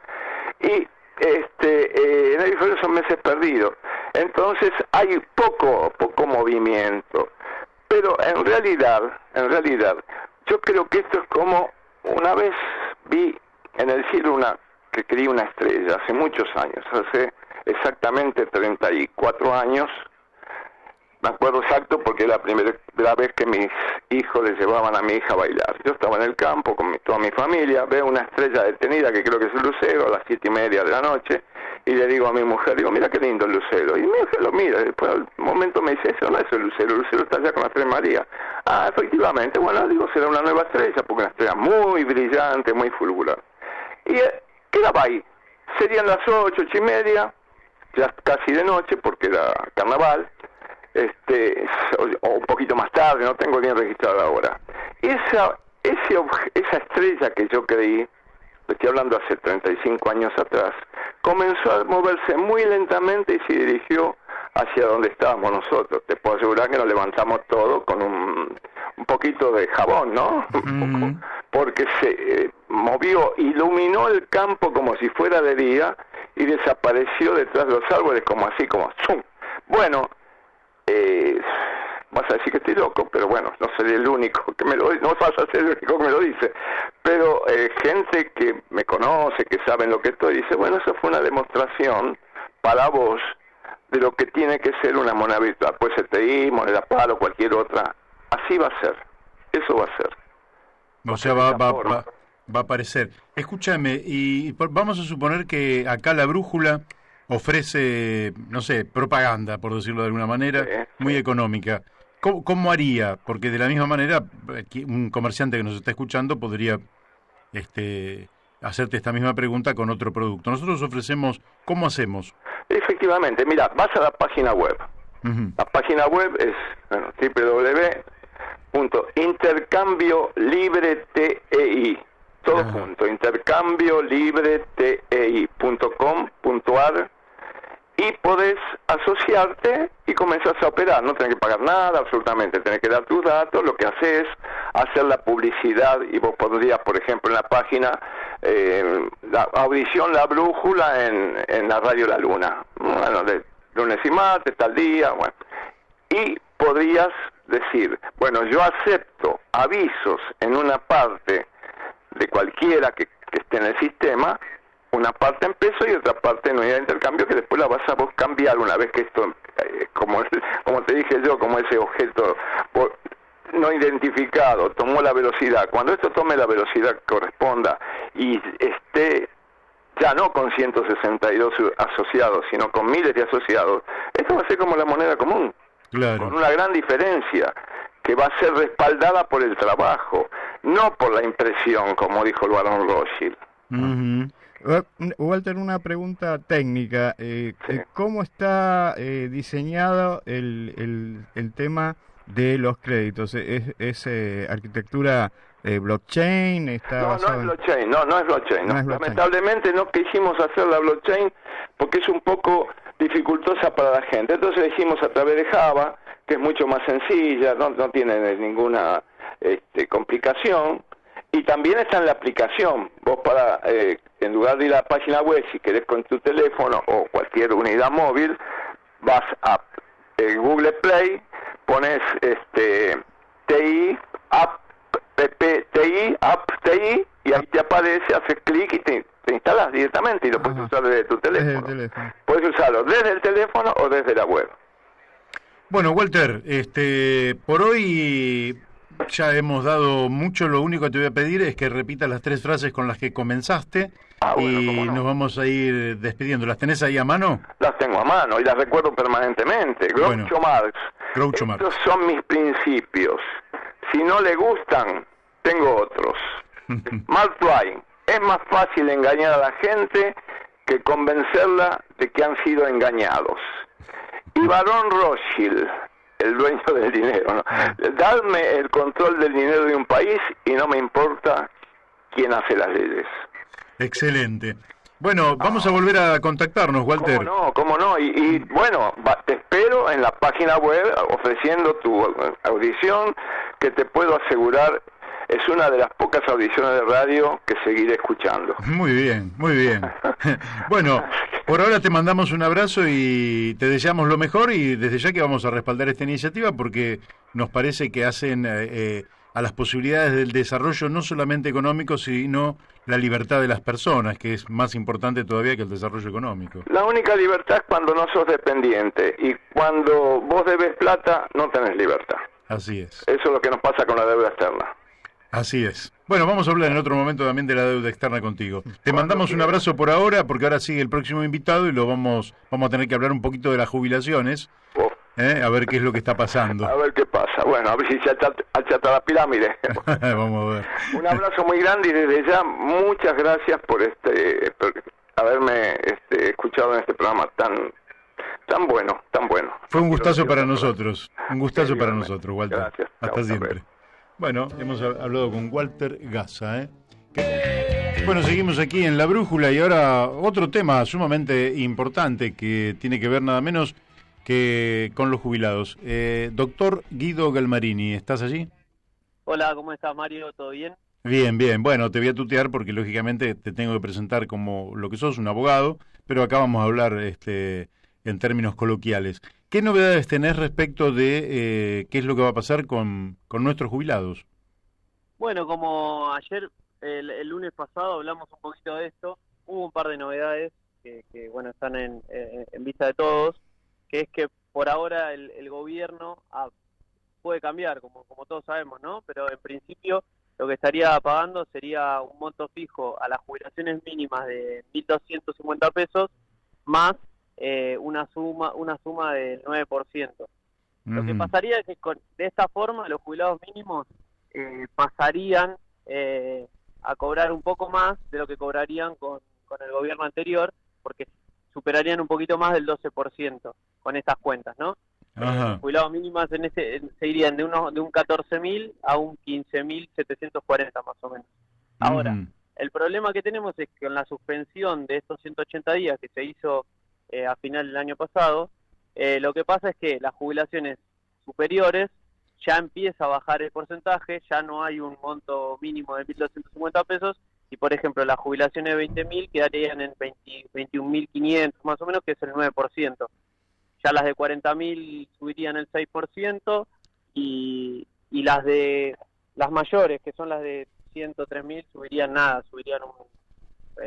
Y enero y febrero son meses perdidos, entonces hay poco movimiento, pero en realidad, yo creo que esto es como una vez vi en el cielo que creí una estrella, hace muchos años, hace exactamente 34 años, me acuerdo exacto porque era la primera vez que mis hijos les llevaban a mi hija a bailar. Yo estaba en el campo con toda mi familia, veo una estrella detenida que creo que es el lucero a las 7:30 de la noche, y le digo a mi mujer, mira qué lindo el lucero, y mi mujer lo mira, y después al momento me dice, eso no es el lucero está allá con la Tres María. Ah, efectivamente, bueno, digo, será una nueva estrella, porque una estrella muy brillante, muy fulgurante. Y quedaba ahí, serían las 8:30, ya casi de noche, porque era carnaval, o un poquito más tarde, no tengo bien registrada la hora. Esa estrella que yo creí, estoy hablando hace 35 años atrás, comenzó a moverse muy lentamente y se dirigió hacia donde estábamos nosotros. Te puedo asegurar que nos levantamos todos con un poquito de jabón, ¿no? Porque se movió, iluminó el campo como si fuera de día y desapareció detrás de los árboles como así, como ¡zum! Bueno, vas a decir que estoy loco, pero bueno, no soy el único que me lo dice, no vas a ser el único que me lo dice, pero gente que me conoce, que saben lo que estoy, dice, bueno, eso fue una demostración para vos de lo que tiene que ser una moneda virtual, pues CTI, moneda palo, cualquier otra, así va a ser, eso va a ser. O sea, va a aparecer. Escúchame, y vamos a suponer que acá la brújula ofrece, no sé, propaganda, por decirlo de alguna manera, muy económica. ¿Cómo haría? Porque de la misma manera, un comerciante que nos está escuchando podría hacerte esta misma pregunta con otro producto. Nosotros ofrecemos, ¿cómo hacemos? Efectivamente, mira, vas a la página web. La página web es www.intercambiolibre.tei, todo junto, intercambiolibre.tei.com.ar, y podés asociarte y comenzás a operar, no tenés que pagar nada absolutamente, tenés que dar tus datos, lo que haces es hacer la publicidad, y vos podrías, por ejemplo, en la página, la audición La Brújula en la radio La Luna, bueno, de lunes y martes, tal día, bueno, y podrías decir, bueno, yo acepto avisos en una parte de cualquiera que esté en el sistema, una parte en peso y otra parte en unidad de intercambio, que después la vas a vos cambiar una vez que esto, como te dije yo, como ese objeto no identificado tomó la velocidad. Cuando esto tome la velocidad que corresponda y esté ya no con 162 asociados, sino con miles de asociados, esto va a ser como la moneda común, con una gran diferencia, que va a ser respaldada por el trabajo, no por la impresión, como dijo el barón Rothschild. Walter, una pregunta técnica. ¿Cómo está diseñado el tema de los créditos? ¿Es arquitectura blockchain? ¿Está basado no es blockchain. Lamentablemente no quisimos hacer la blockchain porque es un poco dificultosa para la gente. Entonces la hicimos a través de Java, que es mucho más sencilla, no tiene ninguna complicación. Y también está en la aplicación. Vos en lugar de ir a la página web, si querés con tu teléfono o cualquier unidad móvil, vas a Google Play, pones TI, App, TI, y ahí te aparece, haces clic y te instalas directamente y lo puedes usar desde tu teléfono. Puedes usarlo desde el teléfono o desde la web. Bueno, Walter, por hoy ya hemos dado mucho. Lo único que te voy a pedir es que repitas las 3 frases con las que comenzaste y nos vamos a ir despidiendo. ¿Las tenés ahí a mano? Las tengo a mano y las recuerdo permanentemente. Groucho Marx. Estos son mis principios. Si no le gustan, tengo otros. Mark Twain. Es más fácil engañar a la gente que convencerla de que han sido engañados. Y Barón Rothschild, el dueño del dinero, ¿no? Dadme el control del dinero de un país y no me importa quién hace las leyes. Excelente. Bueno, vamos a volver a contactarnos, Walter. ¿Cómo no? Y bueno, te espero en la página web ofreciendo tu audición, que te puedo asegurar es una de las pocas audiciones de radio que seguiré escuchando. Muy bien, muy bien. Bueno, por ahora te mandamos un abrazo y te deseamos lo mejor, y desde ya que vamos a respaldar esta iniciativa porque nos parece que hacen a las posibilidades del desarrollo no solamente económico, sino la libertad de las personas, que es más importante todavía que el desarrollo económico. La única libertad es cuando no sos dependiente, y cuando vos debes plata no tenés libertad. Así es. Eso es lo que nos pasa con la deuda externa. Así es. Bueno, vamos a hablar en otro momento también de la deuda externa contigo. Te mandamos un abrazo por ahora, porque ahora sigue el próximo invitado y vamos a tener que hablar un poquito de las jubilaciones, a ver qué es lo que está pasando. A ver qué pasa. Bueno, a ver si se achata la pirámide. Vamos a ver. Un abrazo muy grande y desde ya muchas gracias por por haberme escuchado en este programa tan bueno. Fue un gustazo para nosotros. Un gustazo para nosotros, Walter. Gracias. Hasta siempre. Bueno, hemos hablado con Walter Gaza. Bueno, seguimos aquí en La Brújula y ahora otro tema sumamente importante que tiene que ver nada menos que con los jubilados. Doctor Guido Galmarini, ¿estás allí? Hola, ¿cómo estás, Mario? ¿Todo bien? Bien. Bueno, te voy a tutear porque lógicamente te tengo que presentar como lo que sos, un abogado, pero acá vamos a hablar en términos coloquiales. ¿Qué novedades tenés respecto de qué es lo que va a pasar con nuestros jubilados? Bueno, como ayer, el lunes pasado, hablamos un poquito de esto. Hubo un par de novedades que bueno, están en vista de todos, que es que por ahora el gobierno puede cambiar, como todos sabemos, ¿no? Pero en principio lo que estaría pagando sería un monto fijo a las jubilaciones mínimas de 1.250 pesos, más una suma del 9%. Lo que pasaría es que de esta forma los jubilados mínimos pasarían a cobrar un poco más de lo que cobrarían con el gobierno anterior, porque superarían un poquito más del 12% con estas cuentas, ¿no? Los jubilados mínimos se irían de un 14.000 a un 15.740 más o menos. Ahora, el problema que tenemos es que con la suspensión de estos 180 días que se hizo a final del año pasado, lo que pasa es que las jubilaciones superiores ya empieza a bajar el porcentaje, ya no hay un monto mínimo de 1.250 pesos, y por ejemplo las jubilaciones de 20.000 quedarían en 21.500 más o menos, que es el 9%. Ya las de 40.000 subirían el 6%, y las mayores, que son las de 103.000, subirían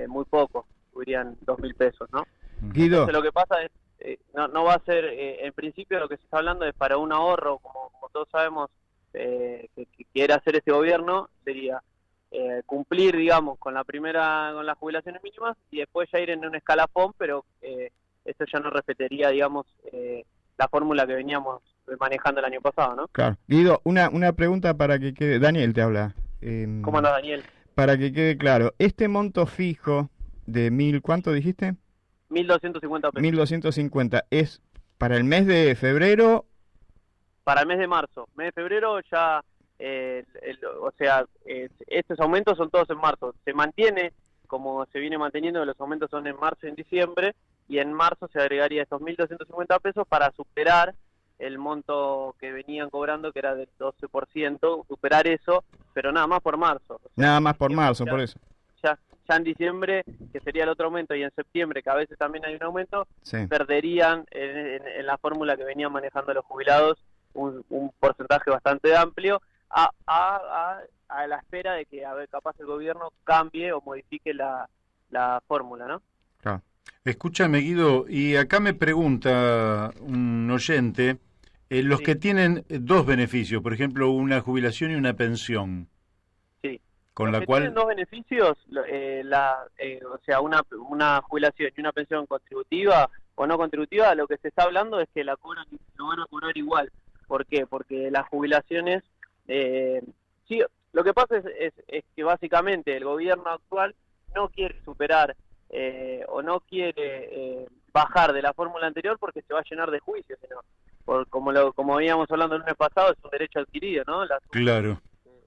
muy poco, subirían 2.000 pesos, ¿no? Guido. Entonces lo que pasa es, no va a ser, en principio lo que se está hablando es para un ahorro, como todos sabemos que quiere hacer este gobierno, sería cumplir, digamos, con las jubilaciones mínimas y después ya ir en un escalafón, pero eso ya no respetaría, digamos, la fórmula que veníamos manejando el año pasado, ¿no? Claro. Guido, una pregunta para que quede. Daniel te habla. ¿Cómo anda, Daniel? Para que quede claro, este monto fijo de 1.000, ¿cuánto dijiste? 1.250 pesos. 1.250, ¿es para el mes de febrero? Para el mes de marzo. Mes de febrero ya, estos aumentos son todos en marzo. Se mantiene, como se viene manteniendo, los aumentos son en marzo y en diciembre, y en marzo se agregaría estos 1.250 pesos para superar el monto que venían cobrando, que era del 12%, superar eso, pero nada más por marzo. O sea, Nada más por marzo, ya, por eso. ya en diciembre, que sería el otro aumento, y en septiembre, que a veces también hay un aumento, Sí. perderían en la fórmula que venían manejando los jubilados un porcentaje bastante amplio a la espera de que a ver, capaz el gobierno cambie o modifique la fórmula, ¿no? Claro. Escúchame, Guido, y acá me pregunta un oyente, los Sí. que tienen dos beneficios, por ejemplo, una jubilación y una pensión, Sí. con Los la que cual... tienen dos beneficios, o sea, una jubilación y una pensión contributiva o no contributiva, lo que se está hablando es que lo van a cobrar igual. ¿Por qué? Porque las jubilaciones, sí, lo que pasa es que básicamente el gobierno actual no quiere superar o no quiere bajar de la fórmula anterior porque se va a llenar de juicios, sino como veníamos hablando el lunes pasado, es un derecho adquirido, ¿no? Claro,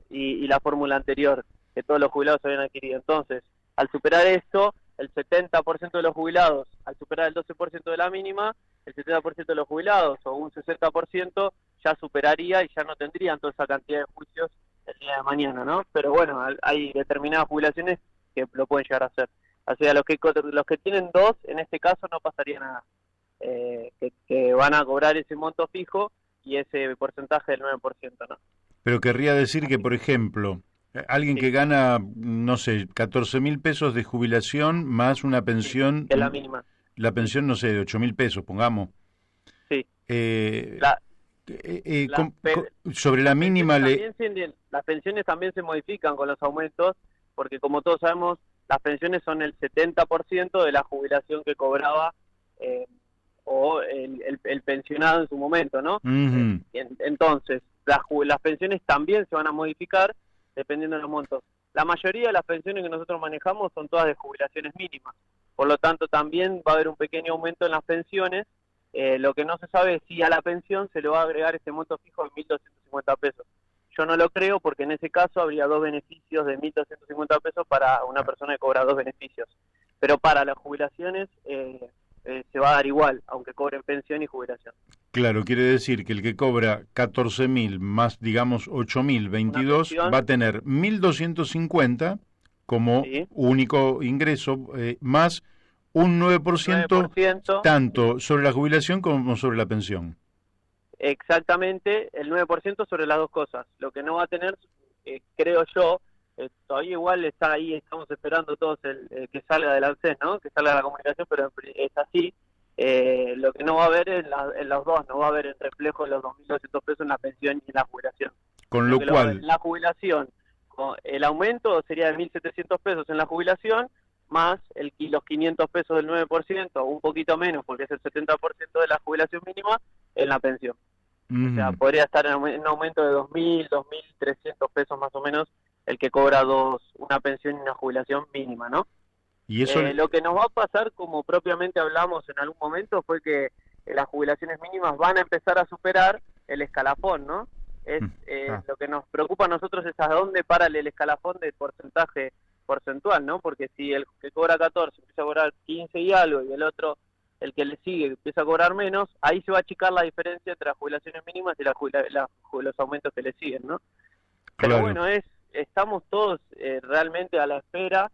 Y la fórmula anterior que todos los jubilados habían adquirido. Entonces, al superar esto, el 70% de los jubilados, al superar el 12% de la mínima, el 70% de los jubilados o un 60% ya superaría y ya no tendrían toda esa cantidad de juicios el día de mañana, ¿no? Pero bueno, hay determinadas jubilaciones que lo pueden llegar a hacer. O sea, los que tienen dos, en este caso no pasaría nada. Que van a cobrar ese monto fijo y ese porcentaje del 9%, ¿no? pero querría decir que, por ejemplo, alguien Sí. que gana, no sé, 14.000 pesos de jubilación más una Sí, pensión, que es la mínima. la pensión, no sé, de 8.000 pesos, pongamos. Sí. Eh, La- sobre la mínima las pensiones también se modifican con los aumentos, porque como todos sabemos, las pensiones son el 70% de la jubilación que cobraba o el pensionado en su momento, ¿no? Ujú. Entonces, las pensiones también se van a modificar dependiendo de los montos. La mayoría de las pensiones que nosotros manejamos son todas de jubilaciones mínimas, por lo tanto también va a haber un pequeño aumento en las pensiones. Lo que no se sabe es si a la pensión se le va a agregar este monto fijo de 1.250 pesos. Yo no lo creo porque en ese caso habría dos beneficios de 1.250 pesos para una persona que cobra dos beneficios. Pero para las jubilaciones se va a dar igual, aunque cobren pensión y jubilación. Claro, quiere decir que el que cobra 14.000 más, digamos, 8.000, Una 22, pensión, va a tener 1.250 como sí, único ingreso, más un 9% 9%, tanto sobre la jubilación como sobre la pensión. exactamente el 9% sobre las dos cosas. Lo que no va a tener, creo yo, todavía igual está ahí, estamos esperando todos que salga del ANSES, ¿no? Que salga la comunicación, pero es así. Lo que no va a haber en los dos, no va a haber el reflejo de los 2.200 pesos en la pensión y en la jubilación. Con Lo lo que lo va a haber cual, en la jubilación, el aumento sería de 1.700 pesos en la jubilación, más los 500 pesos del 9%, un poquito menos, porque es el 70% de la jubilación mínima, en la pensión. O sea, podría estar en un aumento de 2.000, 2.300 pesos más o menos, el que cobra una pensión y una jubilación mínima, ¿no? y eso, Lo que nos va a pasar, como propiamente hablamos en algún momento, fue que las jubilaciones mínimas van a empezar a superar el escalafón, ¿no? Lo que nos preocupa a nosotros es a dónde para el escalafón de porcentaje porcentual, ¿no? Porque si el que cobra 14 empieza a cobrar 15 y algo, y el otro, el que le sigue, empieza a cobrar menos, ahí se va a achicar la diferencia entre las jubilaciones mínimas y los aumentos que le siguen, ¿no? Pero claro, bueno, estamos todos realmente a la espera,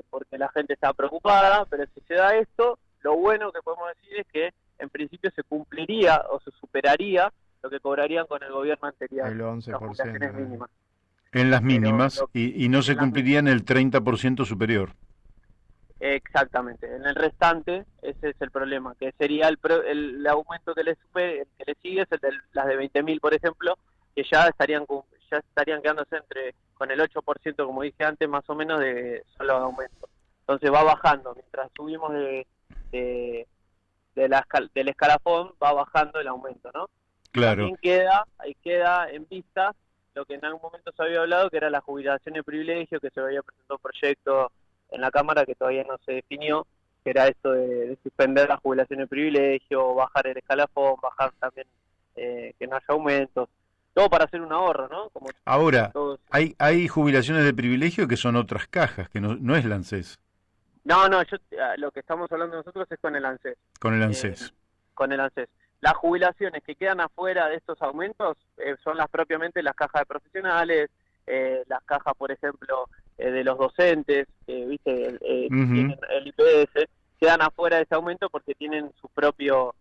porque la gente está preocupada, pero si se da esto, lo bueno que podemos decir es que en principio se cumpliría o se superaría lo que cobrarían con el gobierno anterior, El las 11%. jubilaciones mínimas. en las mínimas, Pero y no se en las cumpliría en el 30% superior. Exactamente, en el restante ese es el problema, que sería el aumento que le sigue es el de las de 20.000, por ejemplo, que ya estarían quedándose con el 8%, como dije antes, más o menos de solo aumento. Entonces va bajando, mientras subimos del escalafón, va bajando el aumento, ¿no? Claro, También ahí queda en vista lo que en algún momento se había hablado, que era la jubilación de privilegio, que se había presentado un proyecto en la Cámara que todavía no se definió, que era esto de suspender la jubilación de privilegio, bajar el escalafón, bajar también que no haya aumentos, todo para hacer un ahorro, ¿no? Como ahora, todos. hay jubilaciones de privilegio que son otras cajas, que no es la ANSES, No, lo que estamos hablando nosotros es con el ANSES. con el ANSES. Con el ANSES. las jubilaciones que quedan afuera de estos aumentos son propiamente las cajas de profesionales, las cajas, por ejemplo, de los docentes, viste, tienen el IPS, quedan afuera de ese aumento porque tienen su propio,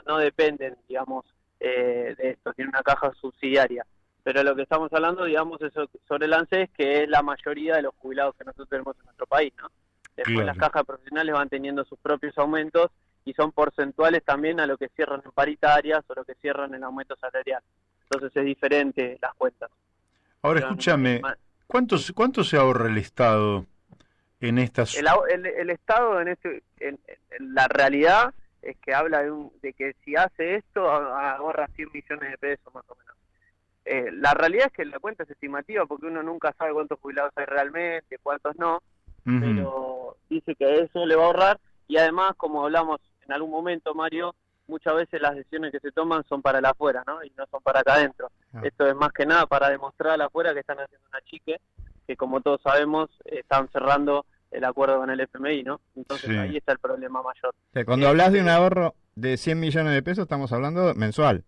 no dependen, digamos, de esto, tienen una caja subsidiaria. Pero lo que estamos hablando, digamos, es sobre el ANSES, que es la mayoría de los jubilados que nosotros tenemos en nuestro país, ¿no? Después las cajas profesionales van teniendo sus propios aumentos y son porcentuales también a lo que cierran en paritarias o lo que cierran en aumento salarial. Entonces es diferente las cuentas. Ahora escúchame, ¿cuánto se ahorra el Estado en estas...? El Estado en la realidad es que habla de que si hace esto ahorra 100 millones de pesos más o menos. La realidad es que la cuenta es estimativa porque uno nunca sabe cuántos jubilados hay realmente, cuántos no, pero dice que eso le va a ahorrar y además, como hablamos en algún momento, Mario, muchas veces las decisiones que se toman son para el afuera, ¿no? Y no son para acá adentro. Esto es más que nada para demostrar al afuera que están haciendo una chique, que como todos sabemos están cerrando el acuerdo con el FMI, ¿no? Entonces ahí está el problema mayor. Cuando hablas de un ahorro de 100 millones de pesos, estamos hablando mensual.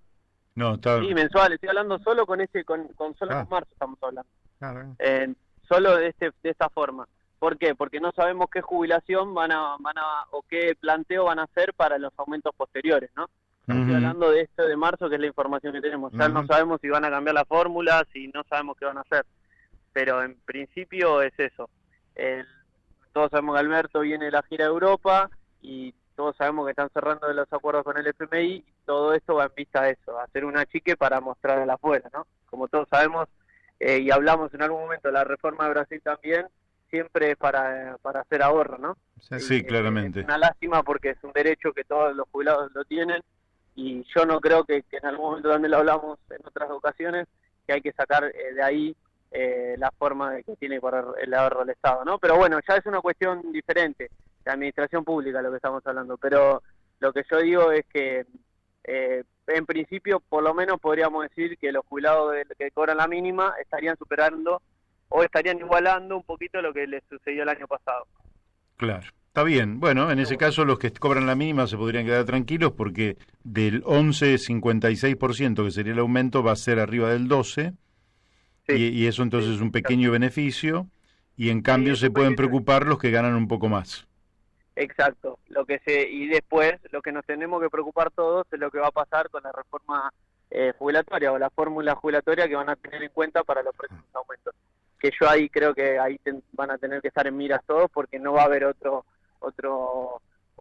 No, está... Sí, mensual, estoy hablando solo con con marzo estamos hablando. Solo de esta forma. ¿Por qué? Porque no sabemos qué jubilación o qué planteo van a hacer para los aumentos posteriores, ¿no? Estoy hablando de esto de marzo, que es la información que tenemos. Ya no sabemos si van a cambiar la fórmula, si no sabemos qué van a hacer. Pero en principio es eso. Todos sabemos que Alberto viene de la gira de Europa y todos sabemos que están cerrando los acuerdos con el FMI y todo esto va en vista a eso, a hacer una chique para mostrar a la afuera, ¿no? Como todos sabemos, y hablamos en algún momento de la reforma de Brasil también, siempre es para hacer ahorro, ¿no? Sí, claramente. Es una lástima porque es un derecho que todos los jubilados lo tienen y yo no creo que en algún momento también lo hablamos en otras ocasiones, que hay que sacar de ahí la forma de que tiene para el ahorro del Estado, ¿no? Pero bueno, ya es una cuestión diferente, de administración pública lo que estamos hablando, pero lo que yo digo es que en principio por lo menos podríamos decir que los jubilados que cobran la mínima estarían superando o estarían igualando un poquito lo que les sucedió el año pasado. Claro, está bien. Bueno, en ese caso los que cobran la mínima se podrían quedar tranquilos porque del 11,56% que sería el aumento va a ser arriba del 12%. Y eso entonces es un pequeño beneficio y en cambio se pueden preocupar los que ganan un poco más. Exacto, y después lo que nos tenemos que preocupar todos es lo que va a pasar con la reforma jubilatoria o la fórmula jubilatoria que van a tener en cuenta para los próximos aumentos. Que yo ahí creo que van a tener que estar en miras todos porque no va a haber otro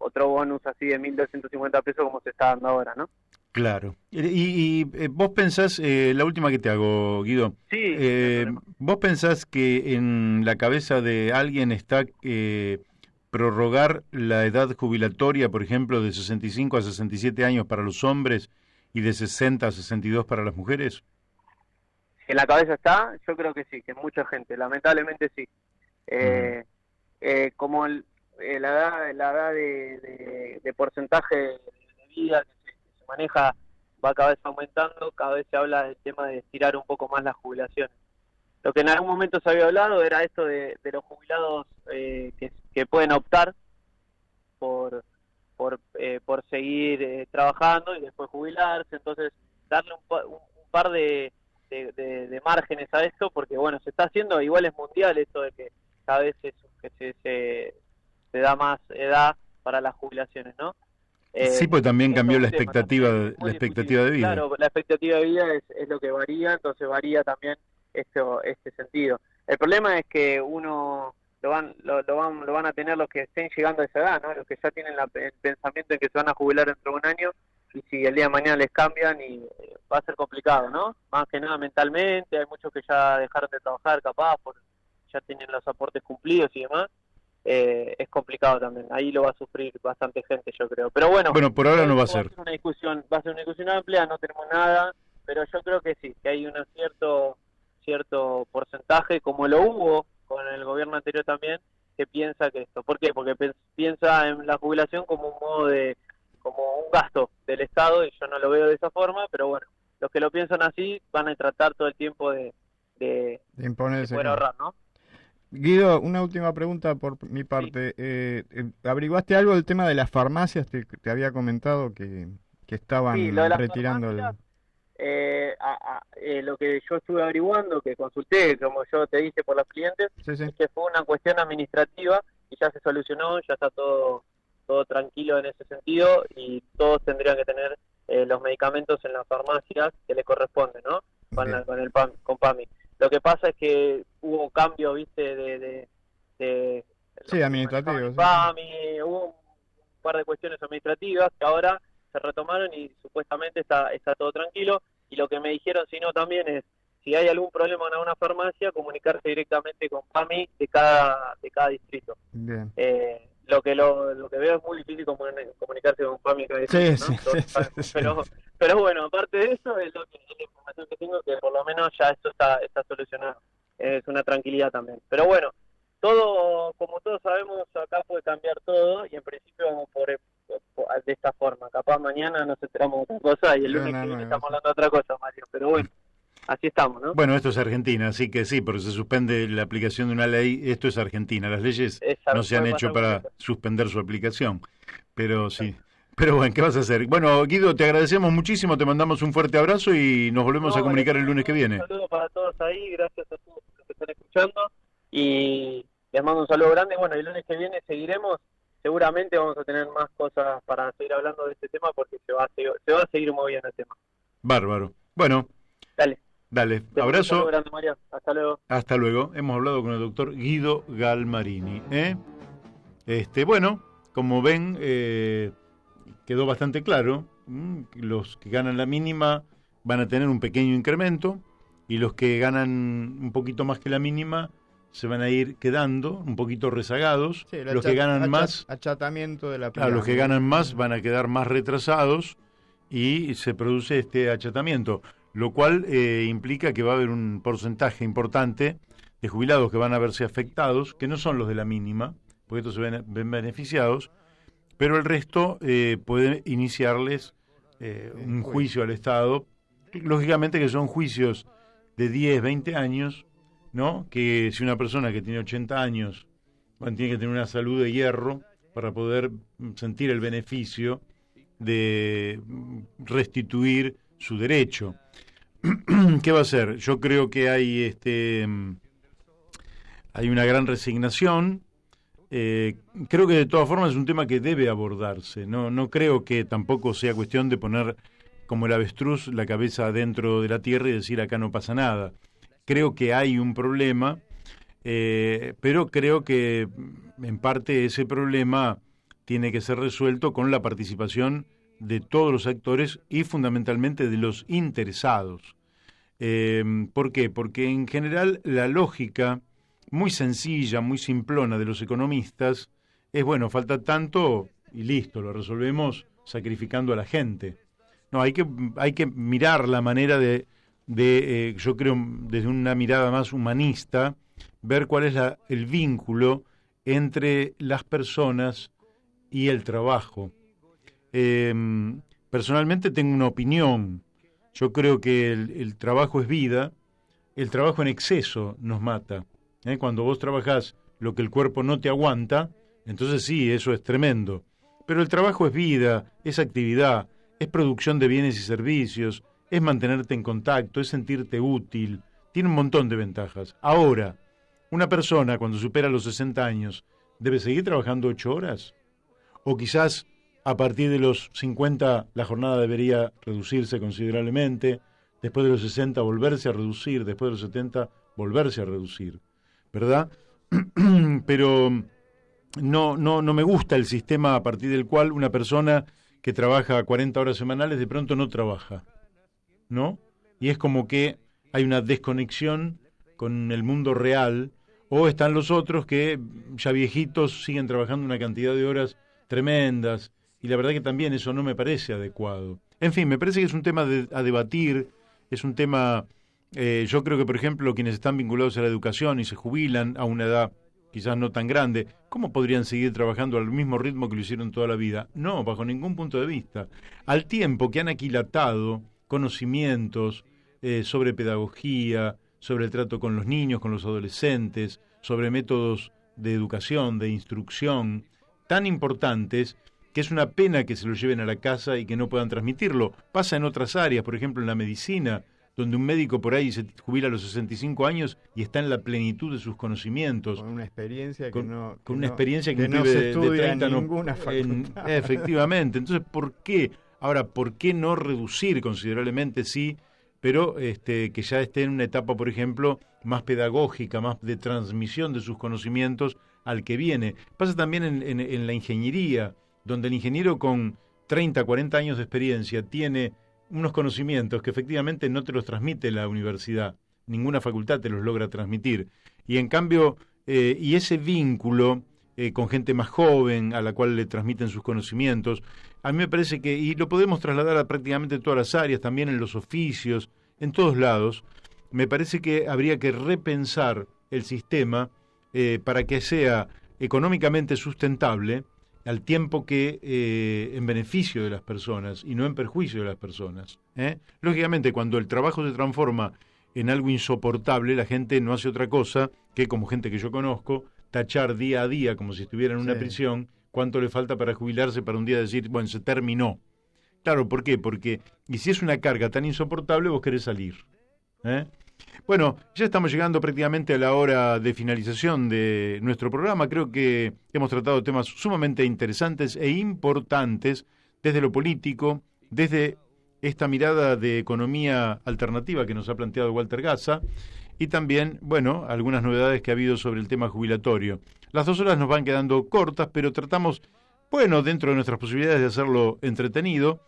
bonus así de 1.250 pesos como se está dando ahora, ¿no? Claro. Y vos pensás, la última que te hago, Guido, ¿vos pensás que en la cabeza de alguien está prorrogar la edad jubilatoria, por ejemplo, de 65 a 67 años para los hombres y de 60 a 62 para las mujeres? En la cabeza está, yo creo que sí, que mucha gente, lamentablemente sí. Como la edad de porcentaje de vida que se maneja va cada vez aumentando, cada vez se habla del tema de estirar un poco más las jubilaciones. Lo que en algún momento se había hablado era esto de los jubilados que pueden optar por seguir trabajando y después jubilarse, entonces darle un par de márgenes a esto, porque bueno, se está haciendo, igual es mundial esto de que cada vez se da más edad para las jubilaciones, ¿no? Sí, pues también cambió la expectativa de vida. Claro, la expectativa de vida es lo que varía, entonces varía también este sentido. El problema es que uno lo van a tener los que estén llegando a esa edad, ¿no? Los que ya tienen el pensamiento de que se van a jubilar dentro de un año y si el día de mañana les cambian y va a ser complicado, ¿no? Más que nada mentalmente, hay muchos que ya dejaron de trabajar capaz, ya tienen los aportes cumplidos y demás. Es complicado también, ahí lo va a sufrir bastante gente, yo creo, pero bueno, por ahora no va a ser. Va a ser una discusión amplia, no tenemos nada, pero yo creo que sí, que hay un cierto porcentaje, como lo hubo con el gobierno anterior también, que piensa que esto, ¿por qué? Porque piensa en la jubilación como un modo como un gasto del Estado, y yo no lo veo de esa forma, pero bueno, los que lo piensan así van a tratar todo el tiempo de poder ahorrar, ¿no? Guido, una última pregunta por mi parte. Sí. ¿Averiguaste algo del tema de las farmacias? Te había comentado que que estaban Sí, lo de las retirando farmacias, lo que yo estuve averiguando, que consulté, como yo te dije por los clientes, Sí, sí. es que fue una cuestión administrativa y ya se solucionó, ya está todo tranquilo en ese sentido y todos tendrían que tener los medicamentos en las farmacias que les corresponden, ¿no? Bien. Con PAMI. Lo que pasa es que hubo cambio, viste, de Sí, administrativo, sí. PAMI, hubo un par de cuestiones administrativas que ahora se retomaron y supuestamente está todo tranquilo. Y lo que me dijeron, si no, también es, si hay algún problema en alguna farmacia, comunicarse directamente con PAMI de cada distrito. Bien. Lo que veo es muy difícil comunicarse con PAMI de cada distrito, Sí, ¿no? sí, Todos sí, sabemos. sí, sí. Pero bueno, aparte de eso, es la información que tengo, que por lo menos ya esto está solucionado. Es una tranquilidad también. Pero bueno, como todos sabemos, acá puede cambiar todo y en principio vamos de esta forma. Capaz mañana nos enteramos de otra cosa y el lunes que viene estamos hablando de otra cosa, Mario. Pero bueno, así estamos, ¿no? Bueno, esto es Argentina, así que sí, porque se suspende la aplicación de una ley. Esto es Argentina. Las leyes no se han hecho para suspender su aplicación. Pero sí. Pero bueno, ¿qué vas a hacer? Bueno, Guido, te agradecemos muchísimo, te mandamos un fuerte abrazo y nos volvemos a comunicar el lunes que viene. Un saludo para todos ahí, gracias a todos los que están escuchando y les mando un saludo grande. Bueno, el lunes que viene seguiremos, seguramente vamos a tener más cosas para seguir hablando de este tema porque se va a seguir moviendo el tema. Bárbaro. Bueno. Dale, abrazo. Un saludo grande, María. Hasta luego. Hasta luego. Hemos hablado con el doctor Guido Galmarini. Bueno, como ven, quedó bastante claro. Los que ganan la mínima van a tener un pequeño incremento y los que ganan un poquito más que la mínima se van a ir quedando un poquito rezagados. Sí, los que ganan más, achatamiento de la pirámide. Los que ganan más van a quedar más retrasados y se produce este achatamiento, lo cual implica que va a haber un porcentaje importante de jubilados que van a verse afectados, que no son los de la mínima, porque estos se ven beneficiados, pero el resto puede iniciarles un juicio al Estado, lógicamente que son juicios de 10, 20 años, ¿no? Que si una persona que tiene 80 años tiene que tener una salud de hierro para poder sentir el beneficio de restituir su derecho. ¿Qué va a hacer? Yo creo que hay una gran resignación. Creo que de todas formas es un tema que debe abordarse. No creo que tampoco sea cuestión de poner como el avestruz la cabeza dentro de la tierra y decir acá no pasa nada. Creo que hay un problema, pero creo que en parte ese problema tiene que ser resuelto con la participación de todos los actores y fundamentalmente de los interesados. ¿Por qué? Porque en general la lógica muy sencilla, muy simplona de los economistas es, bueno, falta tanto y listo, lo resolvemos sacrificando a la gente. No, hay que mirar la manera de yo creo, desde una mirada más humanista, ver cuál es el vínculo entre las personas y el trabajo. Personalmente tengo una opinión. Yo creo que el trabajo es vida. El trabajo en exceso nos mata. Cuando vos trabajás lo que el cuerpo no te aguanta, entonces sí, eso es tremendo. Pero el trabajo es vida, es actividad, es producción de bienes y servicios, es mantenerte en contacto, es sentirte útil, tiene un montón de ventajas. Ahora, una persona cuando supera los 60 años, ¿debe seguir trabajando 8 horas? O quizás a partir de los 50 la jornada debería reducirse considerablemente, después de los 60 volverse a reducir, después de los 70 volverse a reducir, ¿verdad? Pero no me gusta el sistema a partir del cual una persona que trabaja 40 horas semanales de pronto no trabaja, ¿no? Y es como que hay una desconexión con el mundo real, o están los otros que ya viejitos siguen trabajando una cantidad de horas tremendas, y la verdad que también eso no me parece adecuado. En fin, me parece que es un tema a debatir, es un tema, yo creo que por ejemplo quienes están vinculados a la educación y se jubilan a una edad quizás no tan grande, ¿cómo podrían seguir trabajando al mismo ritmo que lo hicieron toda la vida? No, bajo ningún punto de vista. Al tiempo que han aquilatado conocimientos sobre pedagogía, sobre el trato con los niños, con los adolescentes, sobre métodos de educación, de instrucción, tan importantes que es una pena que se lo lleven a la casa y que no puedan transmitirlo. Pasa en otras áreas, por ejemplo en la medicina, donde un médico por ahí se jubila a los 65 años y está en la plenitud de sus conocimientos. Con una experiencia que no... Con una experiencia que no se de 30 en ninguna facultad. Efectivamente. Entonces, ¿por qué? Ahora, ¿por qué no reducir considerablemente? Sí, pero que ya esté en una etapa, por ejemplo, más pedagógica, más de transmisión de sus conocimientos al que viene. Pasa también en la ingeniería, donde el ingeniero con 30, 40 años de experiencia tiene unos conocimientos que efectivamente no te los transmite la universidad, ninguna facultad te los logra transmitir. Y en cambio, y ese vínculo con gente más joven a la cual le transmiten sus conocimientos, a mí me parece que, y lo podemos trasladar a prácticamente todas las áreas, también en los oficios, en todos lados, me parece que habría que repensar el sistema para que sea económicamente sustentable, al tiempo que en beneficio de las personas y no en perjuicio de las personas. Lógicamente, cuando el trabajo se transforma en algo insoportable, la gente no hace otra cosa que, como gente que yo conozco, tachar día a día, como si estuviera en una prisión, cuánto le falta para jubilarse, para un día decir, bueno, se terminó. Claro, ¿por qué? Porque, y si es una carga tan insoportable, vos querés salir. Bueno, ya estamos llegando prácticamente a la hora de finalización de nuestro programa. Creo que hemos tratado temas sumamente interesantes e importantes desde lo político, desde esta mirada de economía alternativa que nos ha planteado Walter Gaza y también, bueno, algunas novedades que ha habido sobre el tema jubilatorio. Las 2 horas nos van quedando cortas, pero tratamos, bueno, dentro de nuestras posibilidades de hacerlo entretenido.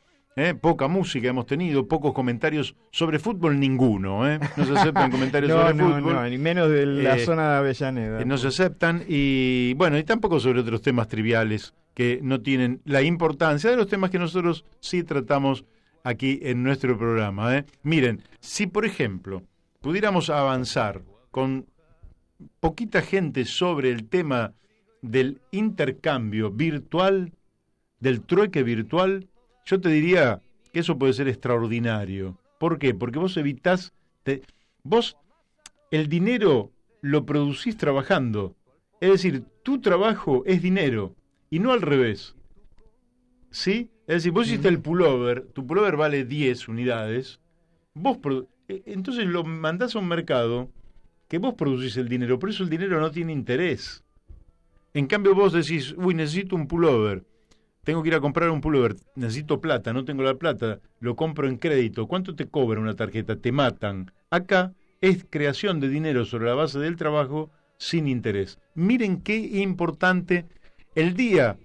Poca música hemos tenido, pocos comentarios sobre fútbol, ninguno. No se aceptan comentarios sobre fútbol. No, ni menos de la zona de Avellaneda. No se aceptan y bueno, y tampoco sobre otros temas triviales que no tienen la importancia de los temas que nosotros sí tratamos aquí en nuestro programa. Miren, si por ejemplo pudiéramos avanzar con poquita gente sobre el tema del intercambio virtual, del trueque virtual, yo te diría que eso puede ser extraordinario. ¿Por qué? Porque vos evitás... vos el dinero lo producís trabajando. Es decir, tu trabajo es dinero y no al revés. ¿Sí? Es decir, vos hiciste el pullover, tu pullover vale 10 unidades, entonces lo mandás a un mercado que vos producís el dinero, por eso el dinero no tiene interés. En cambio vos decís, necesito un pullover. Tengo que ir a comprar un pullover, necesito plata, no tengo la plata, lo compro en crédito. ¿Cuánto te cobra una tarjeta? Te matan. Acá es creación de dinero sobre la base del trabajo sin interés. Miren qué importante el día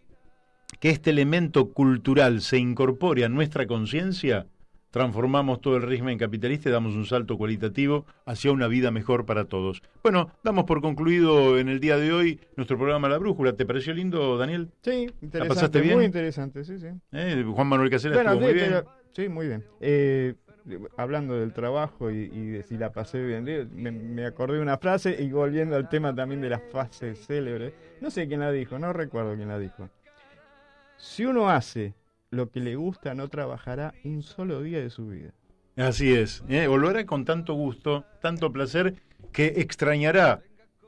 que este elemento cultural se incorpore a nuestra conciencia, transformamos todo el régimen capitalista y damos un salto cualitativo hacia una vida mejor para todos. Bueno, damos por concluido en el día de hoy nuestro programa La Brújula. ¿Te pareció lindo, Daniel? Sí, interesante. ¿La pasaste bien? Muy interesante, sí. Juan Manuel Caseras estuvo muy bien. Sí, muy bien. Hablando del trabajo y de si la pasé bien, me acordé de una frase y volviendo al tema también de las frases célebres. No sé quién la dijo, no recuerdo quién la dijo. Si uno hace lo que le gusta, no trabajará un solo día de su vida. Así es, o lo hará con tanto gusto, tanto placer, que extrañará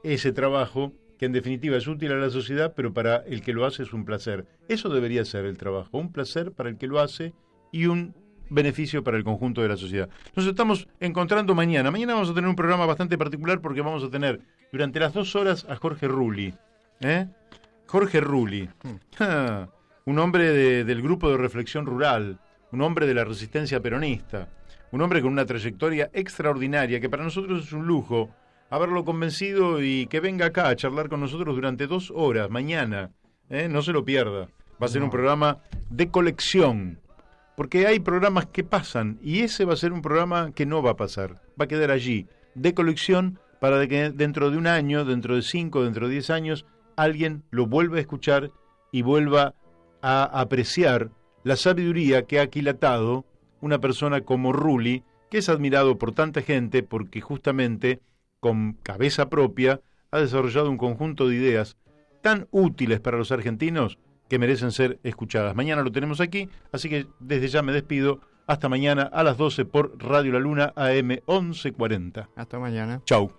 ese trabajo, que en definitiva es útil a la sociedad, pero para el que lo hace es un placer. Eso debería ser el trabajo, un placer para el que lo hace y un beneficio para el conjunto de la sociedad. Nos estamos encontrando mañana. Mañana vamos a tener un programa bastante particular porque vamos a tener durante las 2 horas a Jorge Rulli. Jorge Rulli. Un hombre del grupo de reflexión rural, un hombre de la resistencia peronista, un hombre con una trayectoria extraordinaria que para nosotros es un lujo haberlo convencido y que venga acá a charlar con nosotros durante 2 horas, mañana. No se lo pierda. Va a ser un programa de colección, porque hay programas que pasan y ese va a ser un programa que no va a pasar, va a quedar allí, de colección, para que dentro de un año, dentro de 5, dentro de 10 años, alguien lo vuelva a escuchar y vuelva a apreciar la sabiduría que ha aquilatado una persona como Rulli, que es admirado por tanta gente porque justamente con cabeza propia ha desarrollado un conjunto de ideas tan útiles para los argentinos que merecen ser escuchadas. Mañana lo tenemos aquí, así que desde ya me despido. Hasta mañana a las 12 por Radio La Luna AM 1140. Hasta mañana. Chau.